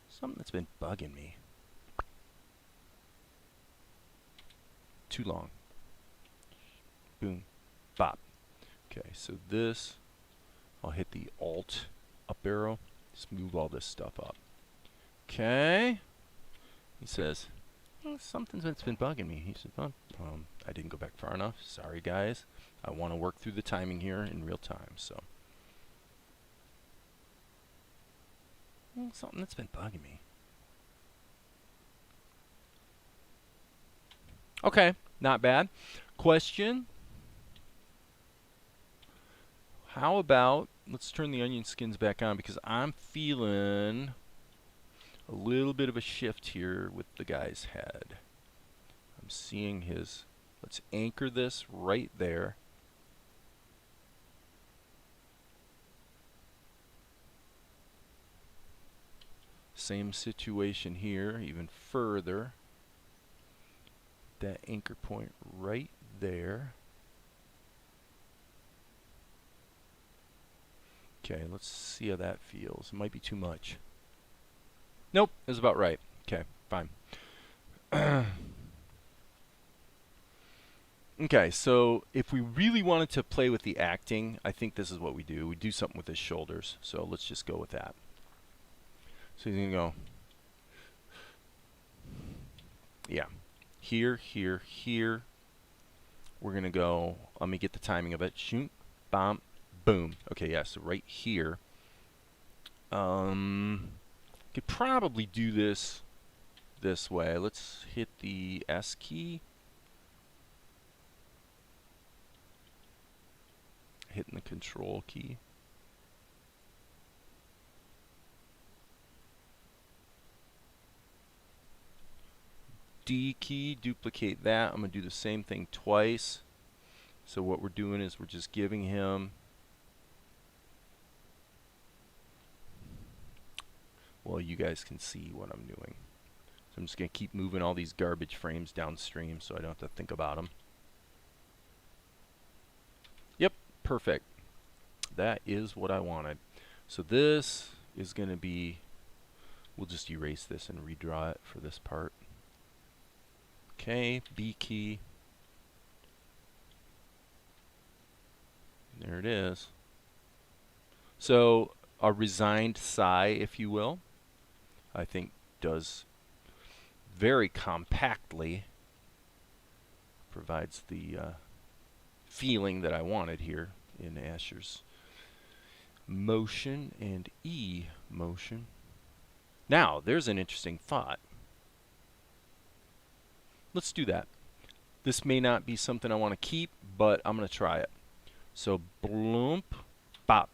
Something that's been bugging me. Too long. Boom. Bop. Okay, so this, I'll hit the Alt up arrow. Just move all this stuff up. Okay. He says, something that's been bugging me. He said, I didn't go back far enough. Sorry, guys. I want to work through the timing here in real time. So, something that's been bugging me. Okay. Not bad. Question. How about, let's turn the onion skins back on because I'm feeling a little bit of a shift here with the guy's head. I'm seeing his, let's anchor this right there. Same situation here, even further. That anchor point right there. Okay, let's see how that feels. It might be too much. Nope, that's about right. Okay, fine. Okay, so if we really wanted to play with the acting, I think this is what we do. We do something with his shoulders. So let's just go with that. So he's going to go, yeah, here, here, here. We're going to go, let me get the timing of it. Shoot, bomb, boom. Okay, yeah, so right here. Could probably do this way. Let's hit the S key. Hitting the control key. D key, duplicate that. I'm going to do the same thing twice. So what we're doing is we're just giving him, well, you guys can see what I'm doing. So I'm just going to keep moving all these garbage frames downstream so I don't have to think about them. Yep, perfect. That is what I wanted. So this is going to be, we'll just erase this and redraw it for this part. Okay, B key. There it is. So a resigned sigh, if you will, I think does very compactly, provides the feeling that I wanted here in Asher's motion and E motion. Now, there's an interesting thought. Let's do that. This may not be something I want to keep, but I'm going to try it. So, bloomp, bop.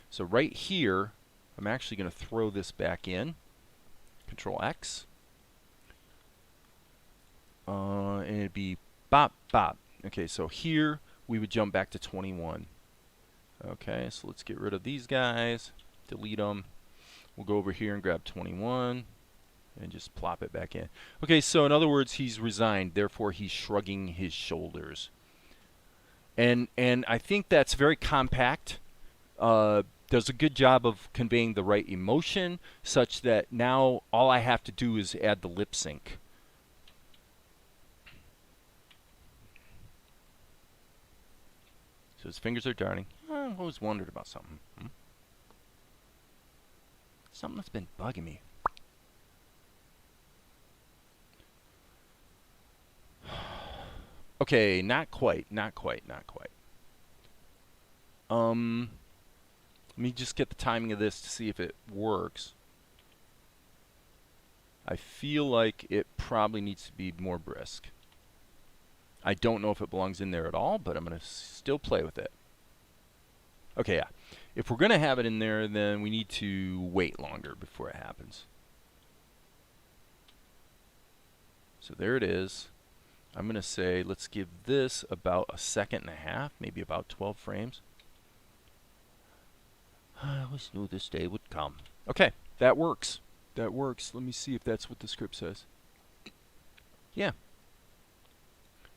So right here, I'm actually going to throw this back in. Control X. And it'd be bop, bop. Okay, so here we would jump back to 21. Okay, so let's get rid of these guys. Delete them. We'll go over here and grab 21 and just plop it back in. Okay, so in other words, he's resigned. Therefore, he's shrugging his shoulders. And I think that's very compact. Does a good job of conveying the right emotion, such that now all I have to do is add the lip sync. So his fingers are darting. I've always wondered about something. Something that's been bugging me. Okay, not quite. Let me just get the timing of this to see if it works. I feel like it probably needs to be more brisk. I don't know if it belongs in there at all, but I'm going to still play with it. Okay, yeah. If we're going to have it in there, then we need to wait longer before it happens. So there it is. I'm going to say, let's give this about a second and a half, maybe about 12 frames. I always knew this day would come. Okay, that works. That works. Let me see if that's what the script says. Yeah.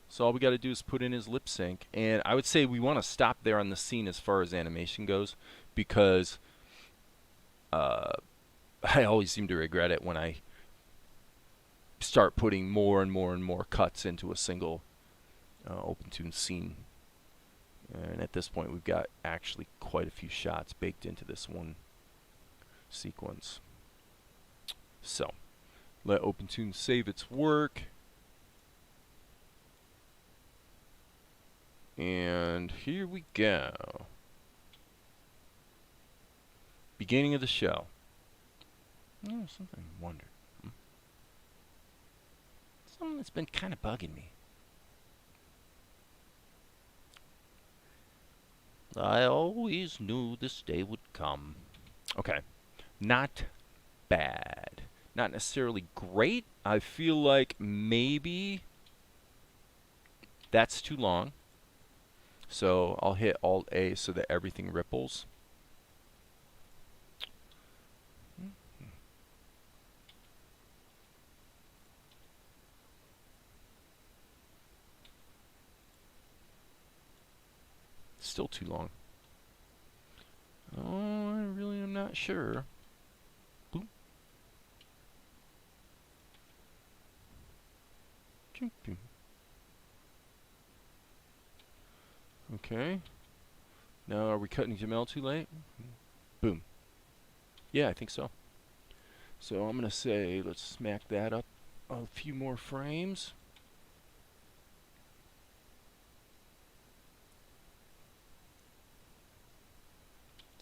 So all we got to do is put in his lip sync. And I would say we want to stop there on the scene as far as animation goes, because I always seem to regret it when I start putting more and more and more cuts into a single Opentoonz scene. And at this point, we've got actually quite a few shots baked into this one sequence. So, let Opentoonz save its work. And here we go. Beginning of the show. Oh, something I wondered. Something that's been kind of bugging me. I always knew this day would come. Okay. Not bad. Not necessarily great. I feel like maybe that's too long. So I'll hit Alt A so that everything ripples. Still too long. Oh, I really am not sure. Boop. Okay. Now, are we cutting Jamel too late? Boom. Yeah, I think so. So I'm going to say, let's smack that up a few more frames.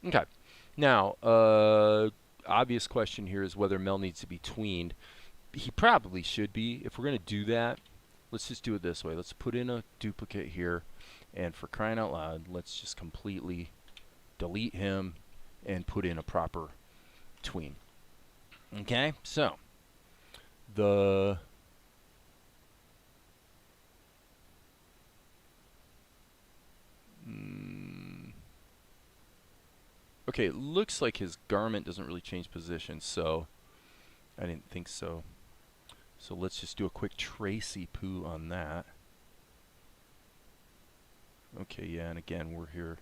Okay. Now, obvious question here is whether Mel needs to be tweened. He probably should be. If we're going to do that, let's just do it this way. Let's put in a duplicate here. And for crying out loud, let's just completely delete him and put in a proper tween. Okay, so the okay, it looks like his garment doesn't really change position, so I didn't think so. So let's just do a quick Tracy poo on that. Okay, yeah, and again, we're here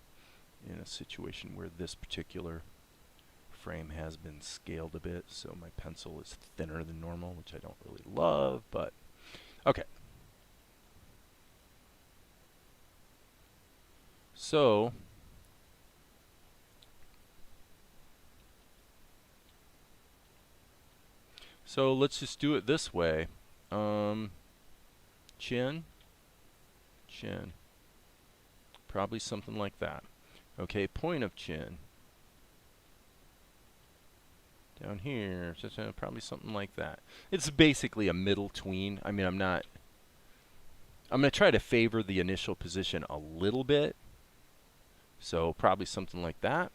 in a situation where this particular frame has been scaled a bit, so my pencil is thinner than normal, which I don't really love, but okay. So let's just do it this way. Chin, chin. Probably something like that. Okay, point of chin. Down here, probably something like that. It's basically a middle tween. I mean, I'm going to try to favor the initial position a little bit. So probably something like that.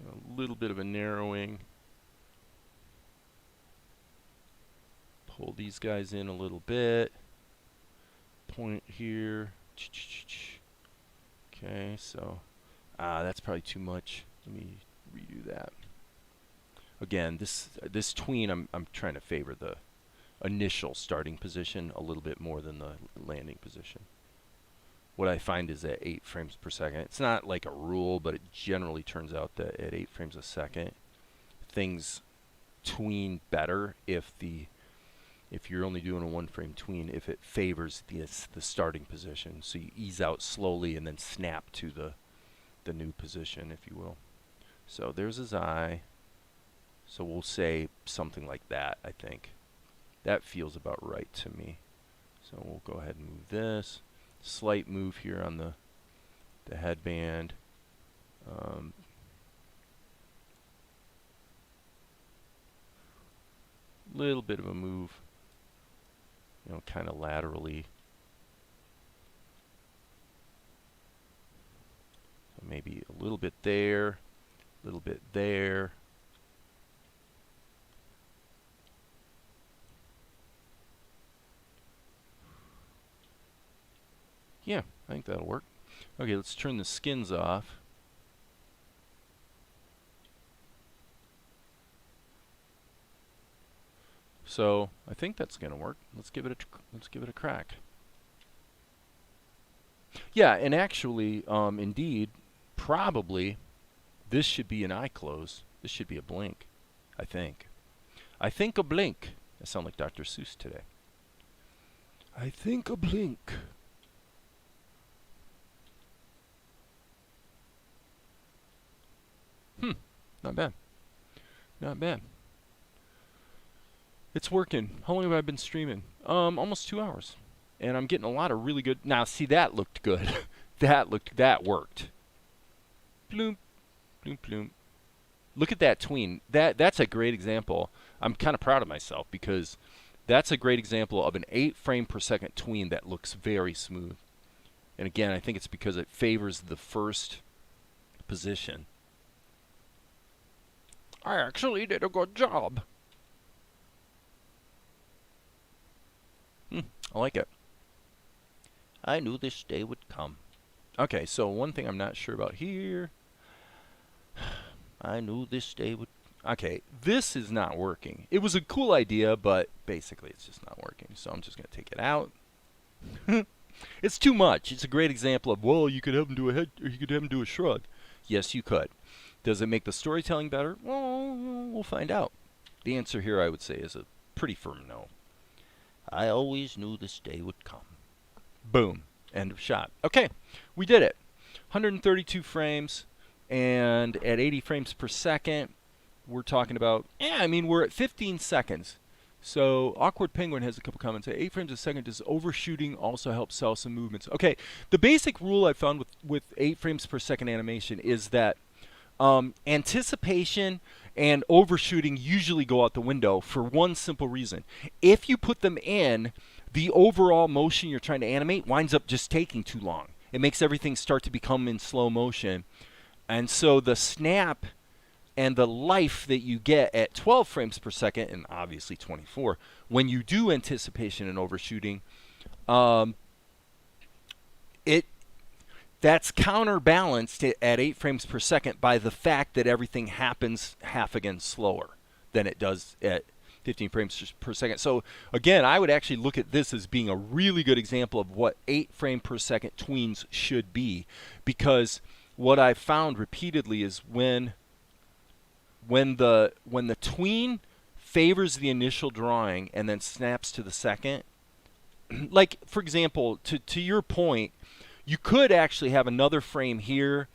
A little bit of a narrowing. Pull these guys in a little bit. Point here. Okay, so that's probably too much. Let me redo that. Again, this tween, I'm trying to favor the initial starting position a little bit more than the landing position. What I find is at 8 frames per second, it's not like a rule, but it generally turns out that at 8 frames a second, things tween better if you're only doing a 1 frame tween, if it favors the starting position. So you ease out slowly and then snap to the new position, if you will. So there's his eye. So we'll say something like that, I think. That feels about right to me. So we'll go ahead and move this. Slight move here on the headband. Little bit of a move, kind of laterally. So maybe a little bit there, a little bit there. Yeah, I think that'll work. Okay, let's turn the skins off. So I think that's gonna work. Let's give it a crack. Yeah, and actually, indeed, probably this should be an eye close. This should be a blink. I think a blink. I sound like Dr. Seuss today. I think a blink. Not bad. Not bad. It's working. How long have I been streaming? Almost 2 hours. And I'm getting a lot of really good. Now, see, that looked good. that worked. Bloom, bloom, bloom. Look at that tween. That's a great example. I'm kind of proud of myself because that's a great example of an 8 frame per second tween that looks very smooth. And again, I think it's because it favors the first position. I actually did a good job. I like it. I knew this day would come. Okay, so one thing I'm not sure about here. I knew this day would. Okay, this is not working. It was a cool idea, but basically it's just not working. So I'm just going to take it out. It's too much. It's a great example of, well, you could have him do a head, or you could have him do a shrug. Yes, you could. Does it make the storytelling better? Well, we'll find out. The answer here, I would say, is a pretty firm no. I always knew this day would come. Boom. End of shot. Okay, we did it. 132 frames, and at 80 frames per second, we're talking about, we're at 15 seconds. So Awkward Penguin has a couple comments. 8 frames a second, does overshooting also help sell some movements? Okay, the basic rule I found with 8 frames per second animation is that anticipation and overshooting usually go out the window for one simple reason. If you put them in, the overall motion you're trying to animate winds up just taking too long. It makes everything start to become in slow motion. And so the snap and the life that you get at 12 frames per second, and obviously 24, when you do anticipation and overshooting, that's counterbalanced at 8 frames per second by the fact that everything happens half again slower than it does at 15 frames per second. So again, I would actually look at this as being a really good example of what 8 frame per second tweens should be, because what I've found repeatedly is when the tween favors the initial drawing and then snaps to the second, like for example, to your point, you could actually have another frame here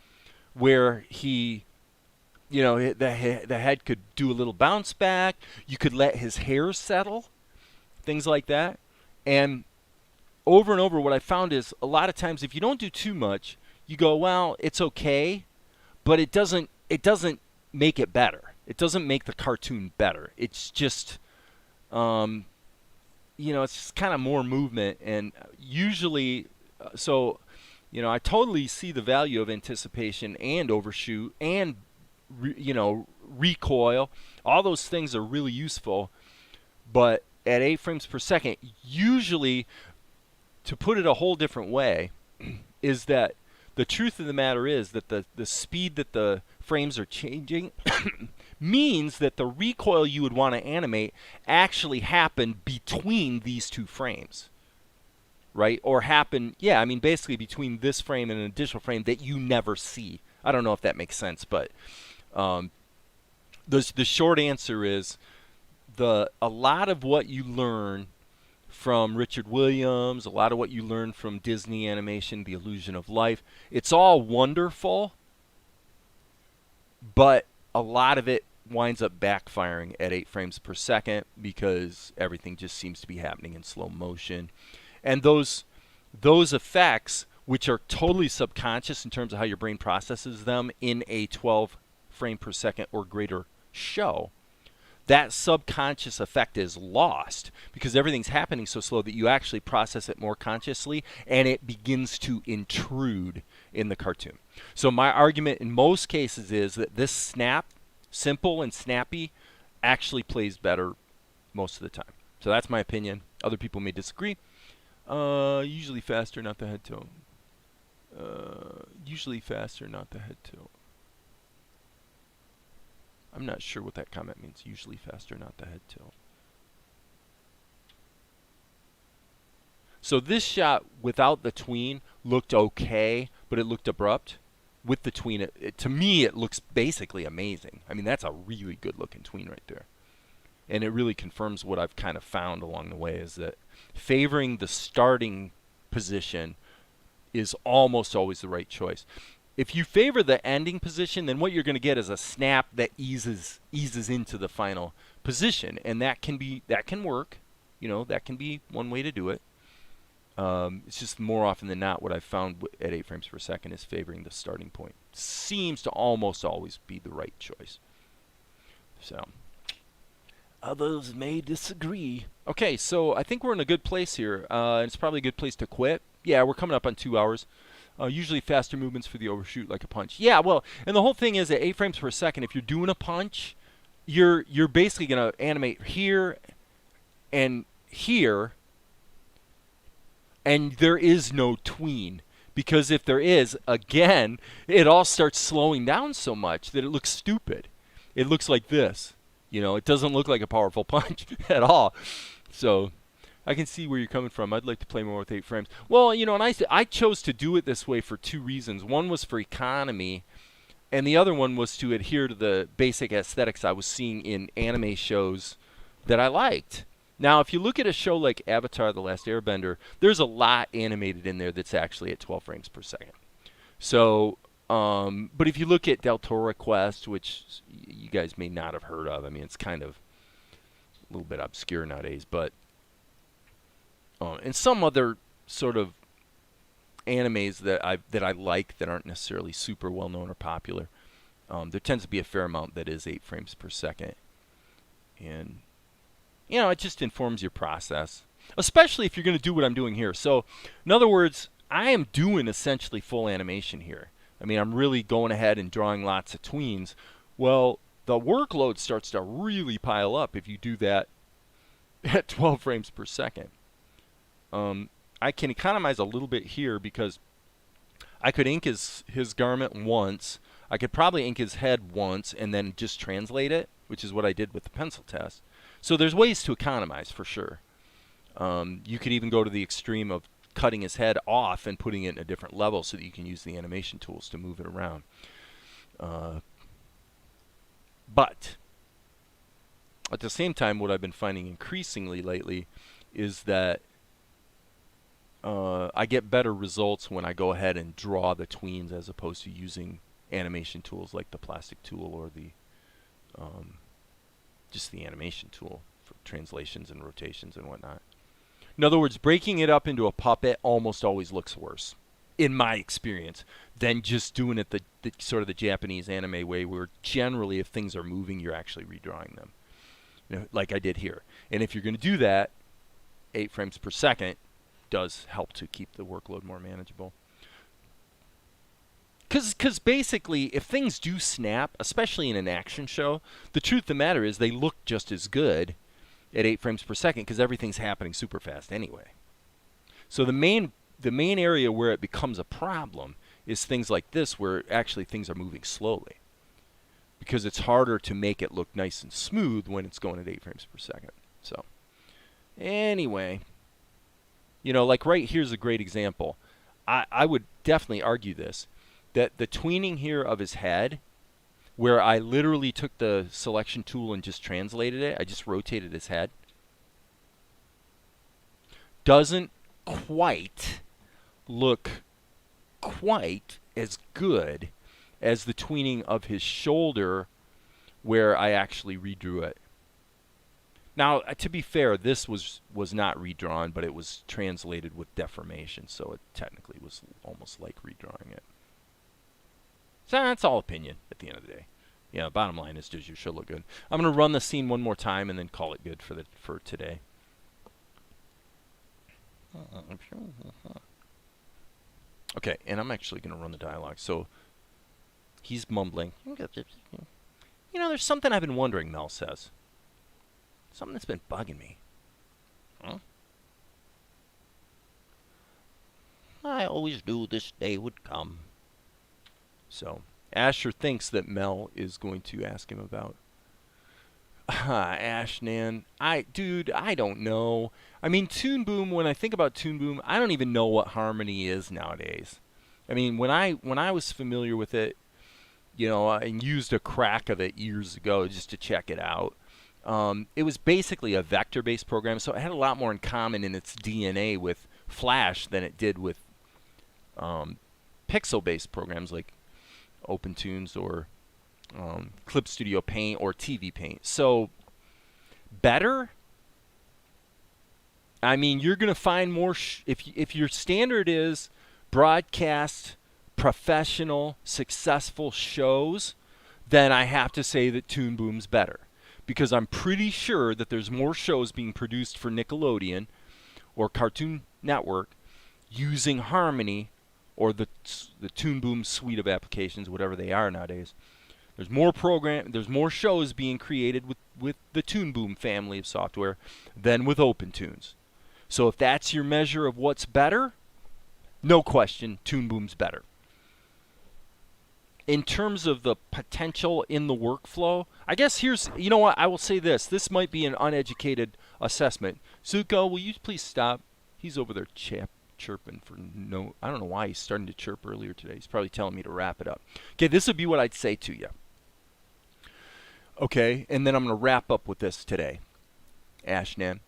where he, the head could do a little bounce back. You could let his hair settle, things like that. And over, what I found is a lot of times if you don't do too much, you go, well, it's okay, but it doesn't make it better. It doesn't make the cartoon better. It's just, it's just kind of more movement. And usually, I totally see the value of anticipation and overshoot and, recoil. All those things are really useful. But at 8 frames per second, usually, to put it a whole different way, is that the truth of the matter is that the speed that the frames are changing means that the recoil you would want to animate actually happened between these 2 frames. Right? Or happen, basically between this frame and an additional frame that you never see. I don't know if that makes sense, but the short answer is a lot of what you learn from Richard Williams, a lot of what you learn from Disney animation, The Illusion of Life, it's all wonderful, but a lot of it winds up backfiring at 8 frames per second because everything just seems to be happening in slow motion. And those effects, which are totally subconscious in terms of how your brain processes them in a 12 frame per second or greater show, that subconscious effect is lost because everything's happening so slow that you actually process it more consciously and it begins to intrude in the cartoon. So my argument in most cases is that this snap, simple and snappy, actually plays better most of the time. So that's my opinion. Other people may disagree. Usually faster, not the head tilt. Usually faster, not the head tilt. I'm not sure what that comment means. Usually faster, not the head tilt. So this shot without the tween looked okay, but it looked abrupt. With the tween, to me, it looks basically amazing. I mean, that's a really good looking tween right there. And it really confirms what I've kind of found along the way is that favoring the starting position is almost always the right choice. If you favor the ending position, then what you're going to get is a snap that eases into the final position, and that can work. That can be one way to do it. It's just more often than not what I've found at 8 frames per second is favoring the starting point. Seems to almost always be the right choice. So, others may disagree. Okay, so I think we're in a good place here. It's probably a good place to quit. Yeah, we're coming up on 2 hours. Usually faster movements for the overshoot like a punch. Yeah, well, and the whole thing is at 8 frames per second, if you're doing a punch, you're basically going to animate here and here, and there is no tween. Because if there is, again, it all starts slowing down so much that it looks stupid. It looks like this. You know, it doesn't look like a powerful punch at all. So I can see where you're coming from. I'd like to play more with 8 frames. Well, you know, and I chose to do it this way for 2 reasons. One was for economy, and the other one was to adhere to the basic aesthetics I was seeing in anime shows that I liked. Now, if you look at a show like Avatar: The Last Airbender, there's a lot animated in there that's actually at 12 frames per second. So, but if you look at Del Toro Quest, which you guys may not have heard of, I mean, it's kind of a little bit obscure nowadays, but and some other sort of animes that I like that aren't necessarily super well known or popular, there tends to be a fair amount that is 8 frames per second, and you know, it just informs your process, especially if you're going to do what I'm doing here. So, in other words, I am doing essentially full animation here. I mean, I'm really going ahead and drawing lots of tweens. Well, the workload starts to really pile up if you do that at 12 frames per second. I can economize a little bit here because I could ink his garment once. I could probably ink his head once and then just translate it, which is what I did with the pencil test. So there's ways to economize for sure. You could even go to the extreme of cutting his head off and putting it in a different level so that you can use the animation tools to move it around. But at the same time, what I've been finding increasingly lately is that I get better results when I go ahead and draw the tweens as opposed to using animation tools like the plastic tool or the just the animation tool for translations and rotations and whatnot. In other words, breaking it up into a puppet almost always looks worse, in my experience, than just doing it the sort of the Japanese anime way, where generally if things are moving, you're actually redrawing them, you know, like I did here. And if you're going to do that, 8 frames per second does help to keep the workload more manageable. Because basically, if things do snap, especially in an action show, the truth of the matter is they look just as good at 8 frames per second because everything's happening super fast anyway. So the main area where it becomes a problem is things like this, where actually things are moving slowly, because it's harder to make it look nice and smooth when it's going at 8 frames per second. So anyway, you know, like right here's a great example. I would definitely argue this, that the tweening here of his head, where I literally took the selection tool and just translated it, I just rotated his head, doesn't quite look quite as good as the tweening of his shoulder where I actually redrew it. Now, to be fair, this was not redrawn, but it was translated with deformation, so it technically was almost like redrawing it. So that's all opinion at the end of the day. Yeah, bottom line is, does your show look good? I'm going to run the scene one more time and then call it good for today. Okay, and I'm actually going to run the dialogue. So he's mumbling. You know, there's something I've been wondering, Mel says. Something that's been bugging me. Huh? I always knew this day would come. So Asher thinks that Mel is going to ask him about Ashnan. I don't know. I mean, Toon Boom, when I think about Toon Boom, I don't even know what harmony is nowadays. I mean, when I was familiar with it, you know, and used a crack of it years ago just to check it out, it was basically a vector-based program, so it had a lot more in common in its DNA with Flash than it did with pixel-based programs like Opentoonz or Clip Studio Paint or TV Paint. So, better? I mean, you're going to find more... if your standard is broadcast, professional, successful shows, then I have to say that Toon Boom's better. because I'm pretty sure that there's more shows being produced for Nickelodeon or Cartoon Network using Harmony or the Toon Boom suite of applications, whatever they are nowadays. There's more shows being created with the Toon Boom family of software than with Opentoonz. So if that's your measure of what's better, no question, Toon Boom's better. In terms of the potential in the workflow, I guess you know what, I will say this. This might be an uneducated assessment. Zuko, will you please stop? He's over there chirping for no, I don't know why he's starting to chirp earlier today. He's probably telling me to wrap it up. Okay, this would be what I'd say to you. Okay, and then I'm going to wrap up with this today, Ashnan.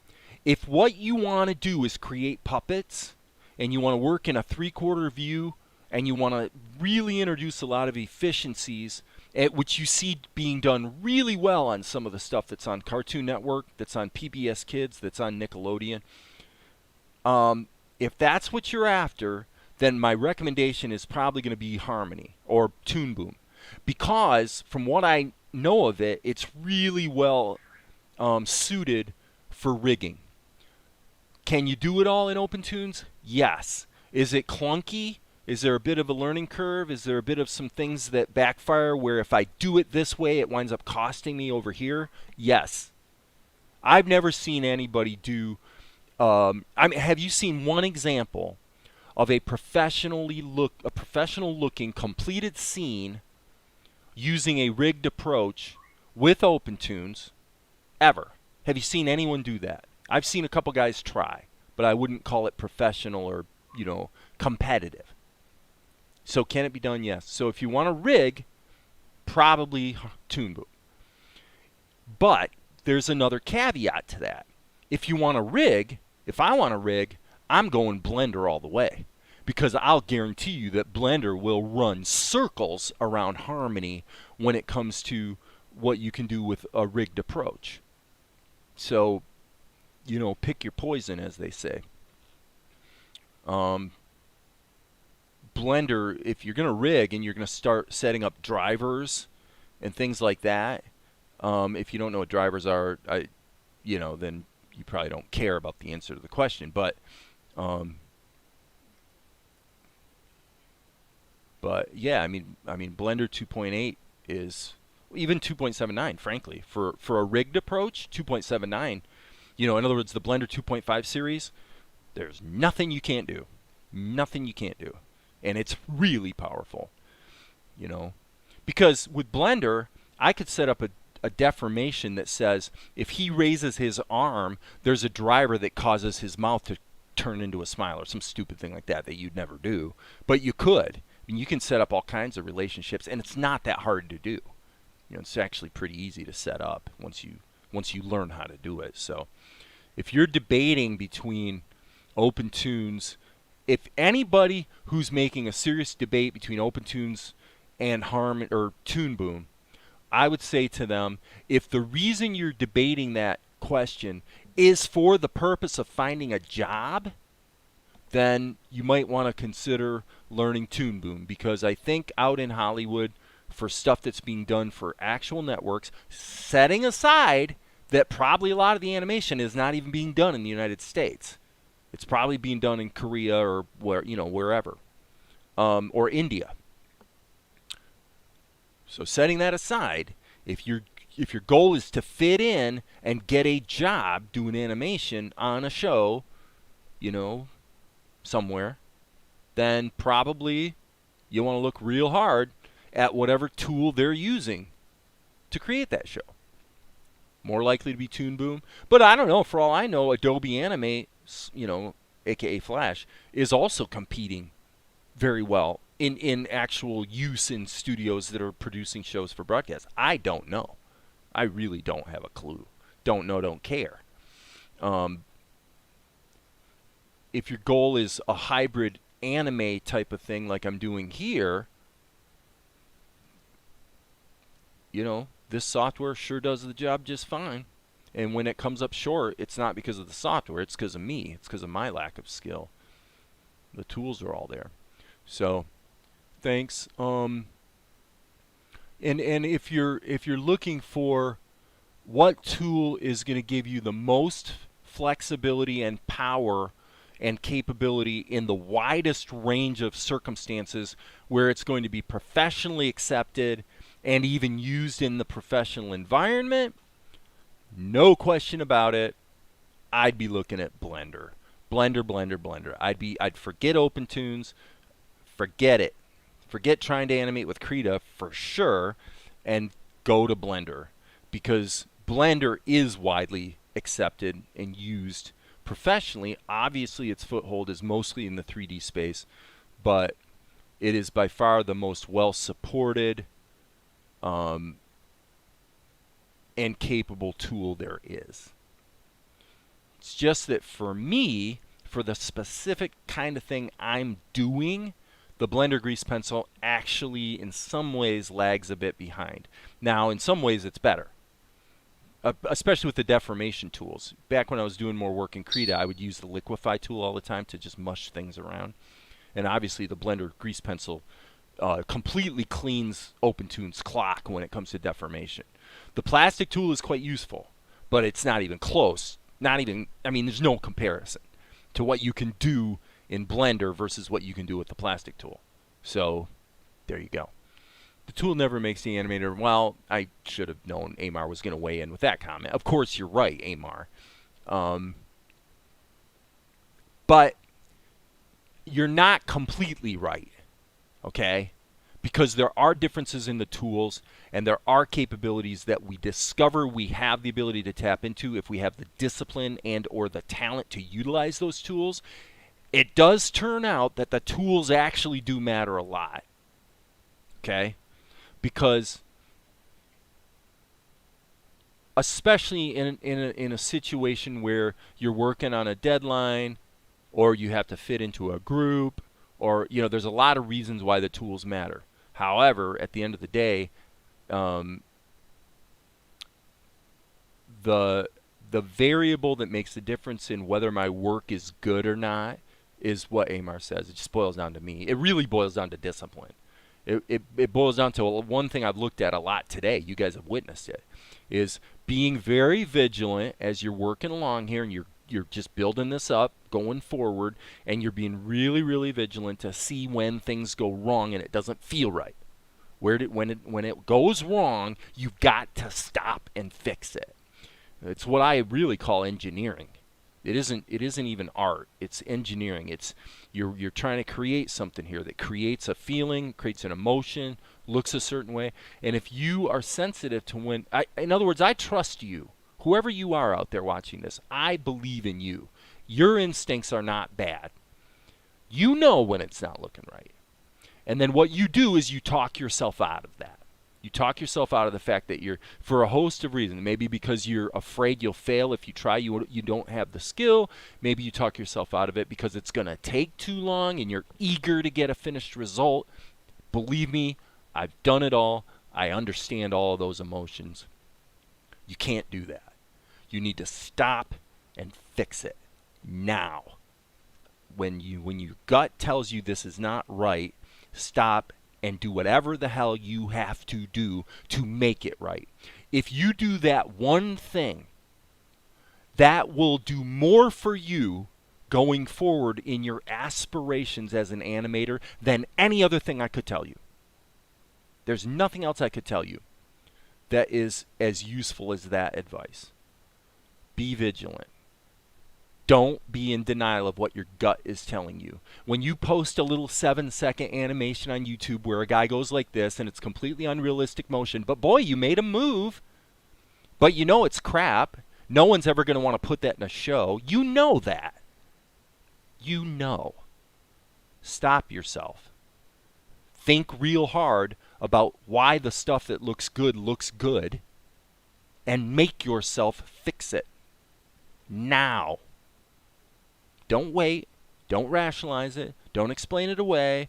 If what you want to do is create puppets, and you want to work in a 3/4 view, and you want to really introduce a lot of efficiencies, which you see being done really well on some of the stuff that's on Cartoon Network, that's on PBS Kids, that's on Nickelodeon. If that's what you're after, then my recommendation is probably going to be Harmony or Toon Boom. Because from what I know of it, it's really well suited for rigging. Can you do it all in Opentoonz? Yes. Is it clunky? Is there a bit of a learning curve? Is there a bit of some things that backfire where if I do it this way, it winds up costing me over here? Yes. I've never seen anybody do... have you seen one example of a professional looking completed scene using a rigged approach with Opentoonz ever? Have you seen anyone do that? I've seen a couple guys try, but I wouldn't call it professional or, competitive. So can it be done? Yes. So if you want to rig, probably Toon Boom. But there's another caveat to that. If I want to rig, I'm going Blender all the way. Because I'll guarantee you that Blender will run circles around Harmony when it comes to what you can do with a rigged approach. So, pick your poison, as they say. Blender, if you're going to rig and you're going to start setting up drivers and things like that, if you don't know what drivers are, then you probably don't care about the answer to the question. But yeah, I mean, Blender 2.8 is even 2.79, frankly, for a rigged approach. 2.79, in other words, the Blender 2.5 series, there's nothing you can't do, and it's really powerful, because with Blender, I could set up a deformation that says if he raises his arm, there's a driver that causes his mouth to turn into a smile or some stupid thing like that you'd never do, but you could. I mean, you can set up all kinds of relationships, and it's not that hard to do. It's actually pretty easy to set up once you learn how to do it. So, if you're debating between Opentoonz, if anybody who's making a serious debate between Opentoonz and Toon Boom, I would say to them, if the reason you're debating that question is for the purpose of finding a job, then you might want to consider learning Toon Boom, because I think out in Hollywood, for stuff that's being done for actual networks, setting aside that probably a lot of the animation is not even being done in the United States. It's probably being done in Korea or wherever, or India. So setting that aside, if your goal is to fit in and get a job doing animation on a show, somewhere, then probably you want to look real hard at whatever tool they're using to create that show. More likely to be Toon Boom. But I don't know. For all I know, Adobe Animate, aka Flash, is also competing very well in actual use in studios that are producing shows for broadcast. I don't know. I really don't have a clue. Don't know, don't care. If your goal is a hybrid anime type of thing like I'm doing here, this software sure does the job just fine. And when it comes up short, it's not because of the software, it's because of me. It's because of my lack of skill. The tools are all there. So, thanks. And if you're looking for what tool is going to give you the most flexibility and power and capability in the widest range of circumstances where it's going to be professionally accepted and even used in the professional environment. No question about it, I'd be looking at Blender. Blender, Blender, Blender. I'd forget Opentoonz, forget it. Forget trying to animate with Krita for sure, and go to Blender, because Blender is widely accepted and used professionally. Obviously, its foothold is mostly in the 3D space, but it is by far the most well supported and capable tool there is. It's just that for me, for the specific kind of thing I'm doing, the Blender Grease Pencil actually in some ways lags a bit behind. Now, in some ways it's better, especially with the deformation tools. Back when I was doing more work in Krita, I would use the Liquify tool all the time to just mush things around. And obviously the Blender Grease Pencil completely cleans Opentoonz clock when it comes to deformation. The plastic tool is quite useful, but it's not even close. Not even, I mean, there's no comparison to what you can do in Blender versus what you can do with the plastic tool. So there you go. The tool never makes the animator. Well, I should have known Amar was going to weigh in with that comment. Of course, you're right, Amar. But you're not completely right, okay? Because there are differences in the tools, and there are capabilities that we discover we have the ability to tap into if we have the discipline and or the talent to utilize those tools. It does turn out that the tools actually do matter a lot, okay? Because especially in a situation where you're working on a deadline, or you have to fit into a group, or there's a lot of reasons why the tools matter. However, at the end of the day, the variable that makes the difference in whether my work is good or not is what Amar says. It just boils down to me. It really boils down to discipline. It boils down to one thing I've looked at a lot today. You guys have witnessed it, is being very vigilant as you're working along here, and you're just building this up, going forward, and you're being really, really vigilant to see when things go wrong and it doesn't feel right. When it goes wrong, you've got to stop and fix it. It's what I really call engineering. It isn't even art. It's engineering. It's you're trying to create something here that creates a feeling, creates an emotion, looks a certain way. And if you are sensitive to in other words, I trust you. Whoever you are out there watching this, I believe in you. Your instincts are not bad. You know when it's not looking right. And then what you do is you talk yourself out of that. You talk yourself out of the fact that you're, for a host of reasons, maybe because you're afraid you'll fail if you try, you don't have the skill. Maybe you talk yourself out of it because it's going to take too long and you're eager to get a finished result. Believe me, I've done it all. I understand all of those emotions. You can't do that. You need to stop and fix it now. When your gut tells you this is not right, stop and do whatever the hell you have to do to make it right. If you do that one thing, that will do more for you going forward in your aspirations as an animator than any other thing I could tell you. There's nothing else I could tell you that is as useful as that advice. Be vigilant. Don't be in denial of what your gut is telling you. When you post a little 7-second animation on YouTube where a guy goes like this and it's completely unrealistic motion, but boy, you made a move, but you know it's crap. No one's ever going to want to put that in a show. You know that. You know. Stop yourself. Think real hard about why the stuff that looks good, and make yourself fix it now. Don't wait. Don't rationalize it. Don't explain it away.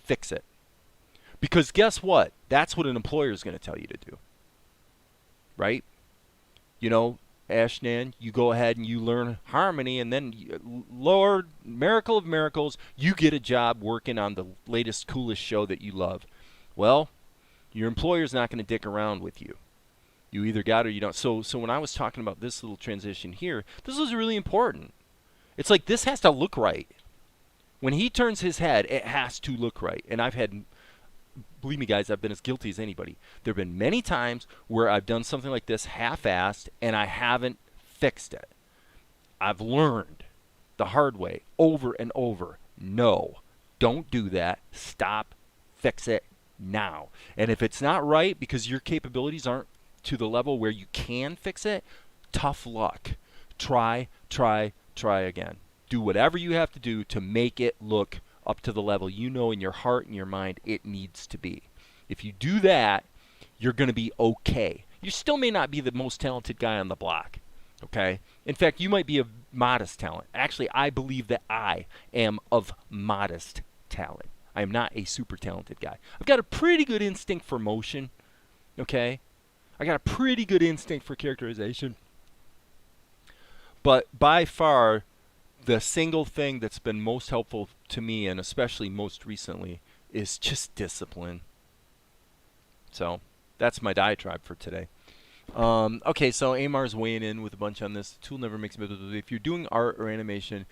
Fix it. Because guess what? That's what an employer is going to tell you to do. Right? Ashnan, you go ahead and you learn harmony, and then, Lord, miracle of miracles, you get a job working on the latest, coolest show that you love. Well, your employer's not going to dick around with you. You either got it or you don't. So when I was talking about this little transition here, this was really important. It's like this has to look right. When he turns his head, it has to look right. And I've had, believe me guys, I've been as guilty as anybody. There have been many times where I've done something like this half-assed and I haven't fixed it. I've learned the hard way over and over. No, don't do that. Stop, fix it now. And if it's not right because your capabilities aren't to the level where you can fix it, tough luck. Try again. Do whatever you have to do to make it look up to the level you know in your heart and your mind it needs to be. If you do that, you're going to be okay. You still may not be the most talented guy on the block, okay? In fact, you might be a modest talent. Actually, I believe that I am of modest talent. I am not a super talented guy. I've got a pretty good instinct for motion, okay? I got a pretty good instinct for characterization. But by far, the single thing that's been most helpful to me, and especially most recently, is just discipline. So that's my diatribe for today. Okay, so Amar's weighing in with a bunch on this. The tool never makes me. If you're doing art or animation,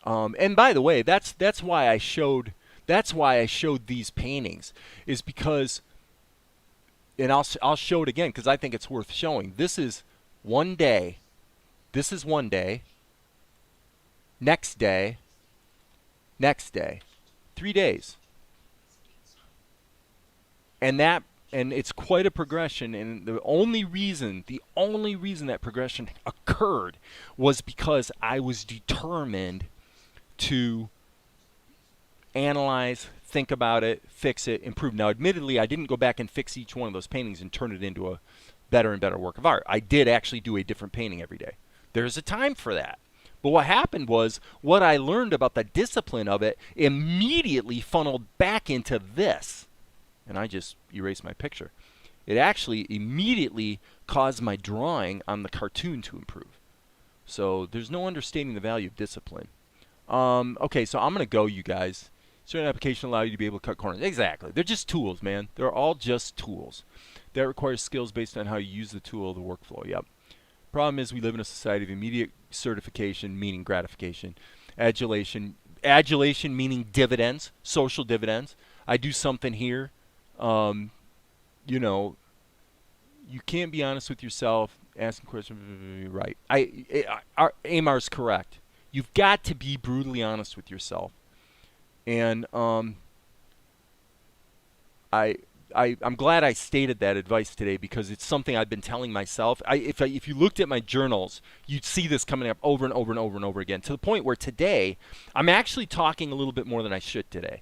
and by the way, that's why I showed these paintings, is because, and I'll show it again because I think it's worth showing. This is one day. This is one day. Next day. 3 days. And it's quite a progression, and the only reason that progression occurred was because I was determined to analyze, think about it, fix it, improve. Now, admittedly, I didn't go back and fix each one of those paintings and turn it into a better and better work of art. I did actually do a different painting every day. There's a time for that. But what happened was, what I learned about the discipline of it immediately funneled back into this. And I just erased my picture. It actually immediately caused my drawing on the cartoon to improve. So there's no understanding the value of discipline. Okay, so I'm going to go, you guys. Certain applications allow you to be able to cut corners. Exactly. They're just tools, man. They're all just tools. That requires skills based on how you use the tool or the workflow. Yep. Problem is, we live in a society of immediate certification, meaning gratification. Adulation meaning dividends, social dividends. I do something here. You know, you can't be honest with yourself, asking questions. Right. Amar's correct. You've got to be brutally honest with yourself. And I'm glad I stated that advice today, because it's something I've been telling myself. If you looked at my journals, you'd see this coming up over and over and over and over again, to the point where today I'm actually talking a little bit more than I should today.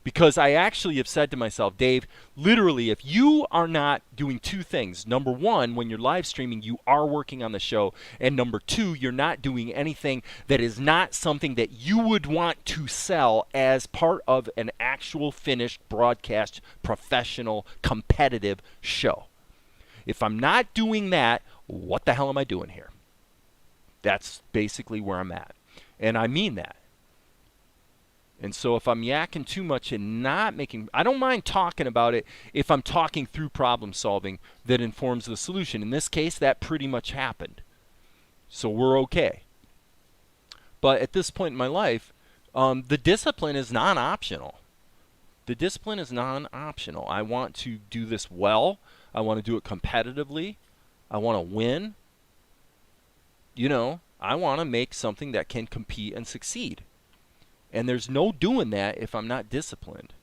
Because I actually have said to myself, Dave, literally, if you are not doing two things, number one, when you're live streaming, you are working on the show, and number two, you're not doing anything that is not something that you would want to sell as part of an actual finished broadcast, professional, competitive show. If I'm not doing that, what the hell am I doing here? That's basically where I'm at. And I mean that. And so if I'm yakking too much and not making, I don't mind talking about it if I'm talking through problem solving that informs the solution. In this case, that pretty much happened. So we're okay. But at this point in my life, the discipline is non-optional. The discipline is non-optional. I want to do this well. I want to do it competitively. I want to win. You know, I want to make something that can compete and succeed. And there's no doing that if I'm not disciplined.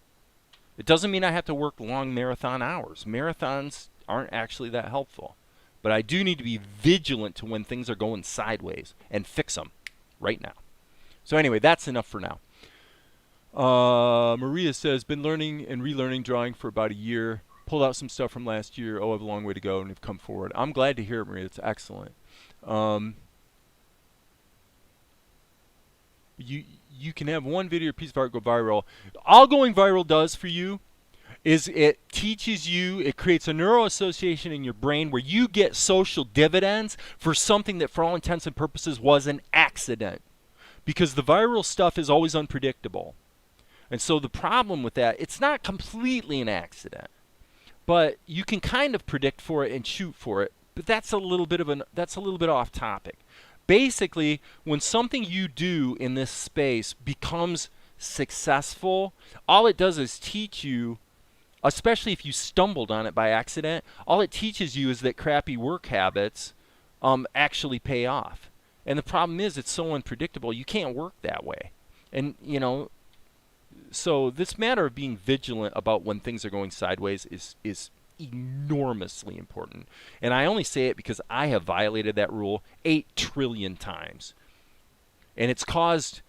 It doesn't mean I have to work long marathon hours. Marathons aren't actually that helpful. But I do need to be vigilant to when things are going sideways and fix them right now. So anyway, that's enough for now. Maria says, been learning and relearning drawing for about a year. Pulled out some stuff from last year. Oh, I have a long way to go and have come forward. I'm glad to hear it, Maria. It's excellent. You can have one video or piece of art go viral. All going viral does for you is it teaches you, it creates a neural association in your brain where you get social dividends for something that for all intents and purposes was an accident. Because the viral stuff is always unpredictable. And so the problem with that, it's not completely an accident. but you can kind of predict for it and shoot for it. But that's a little bit off topic. Basically, when something you do in this space becomes successful, all it does is teach you, especially if you stumbled on it by accident, all it teaches you is that crappy work habits actually pay off. And the problem is it's so unpredictable, you can't work that way. And, you know, so this matter of being vigilant about when things are going sideways is enormously important. And I only say it because I have violated that rule 8 trillion times. And it's caused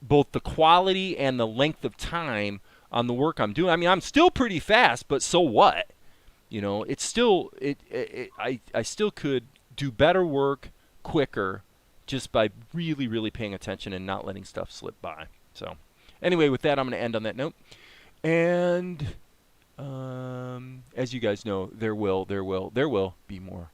both the quality and the length of time on the work I'm doing. I mean, I'm still pretty fast, but so what? You know, it's still I still could do better work quicker just by really, really paying attention and not letting stuff slip by. So anyway, with that, I'm going to end on that note. And as you guys know, there will be more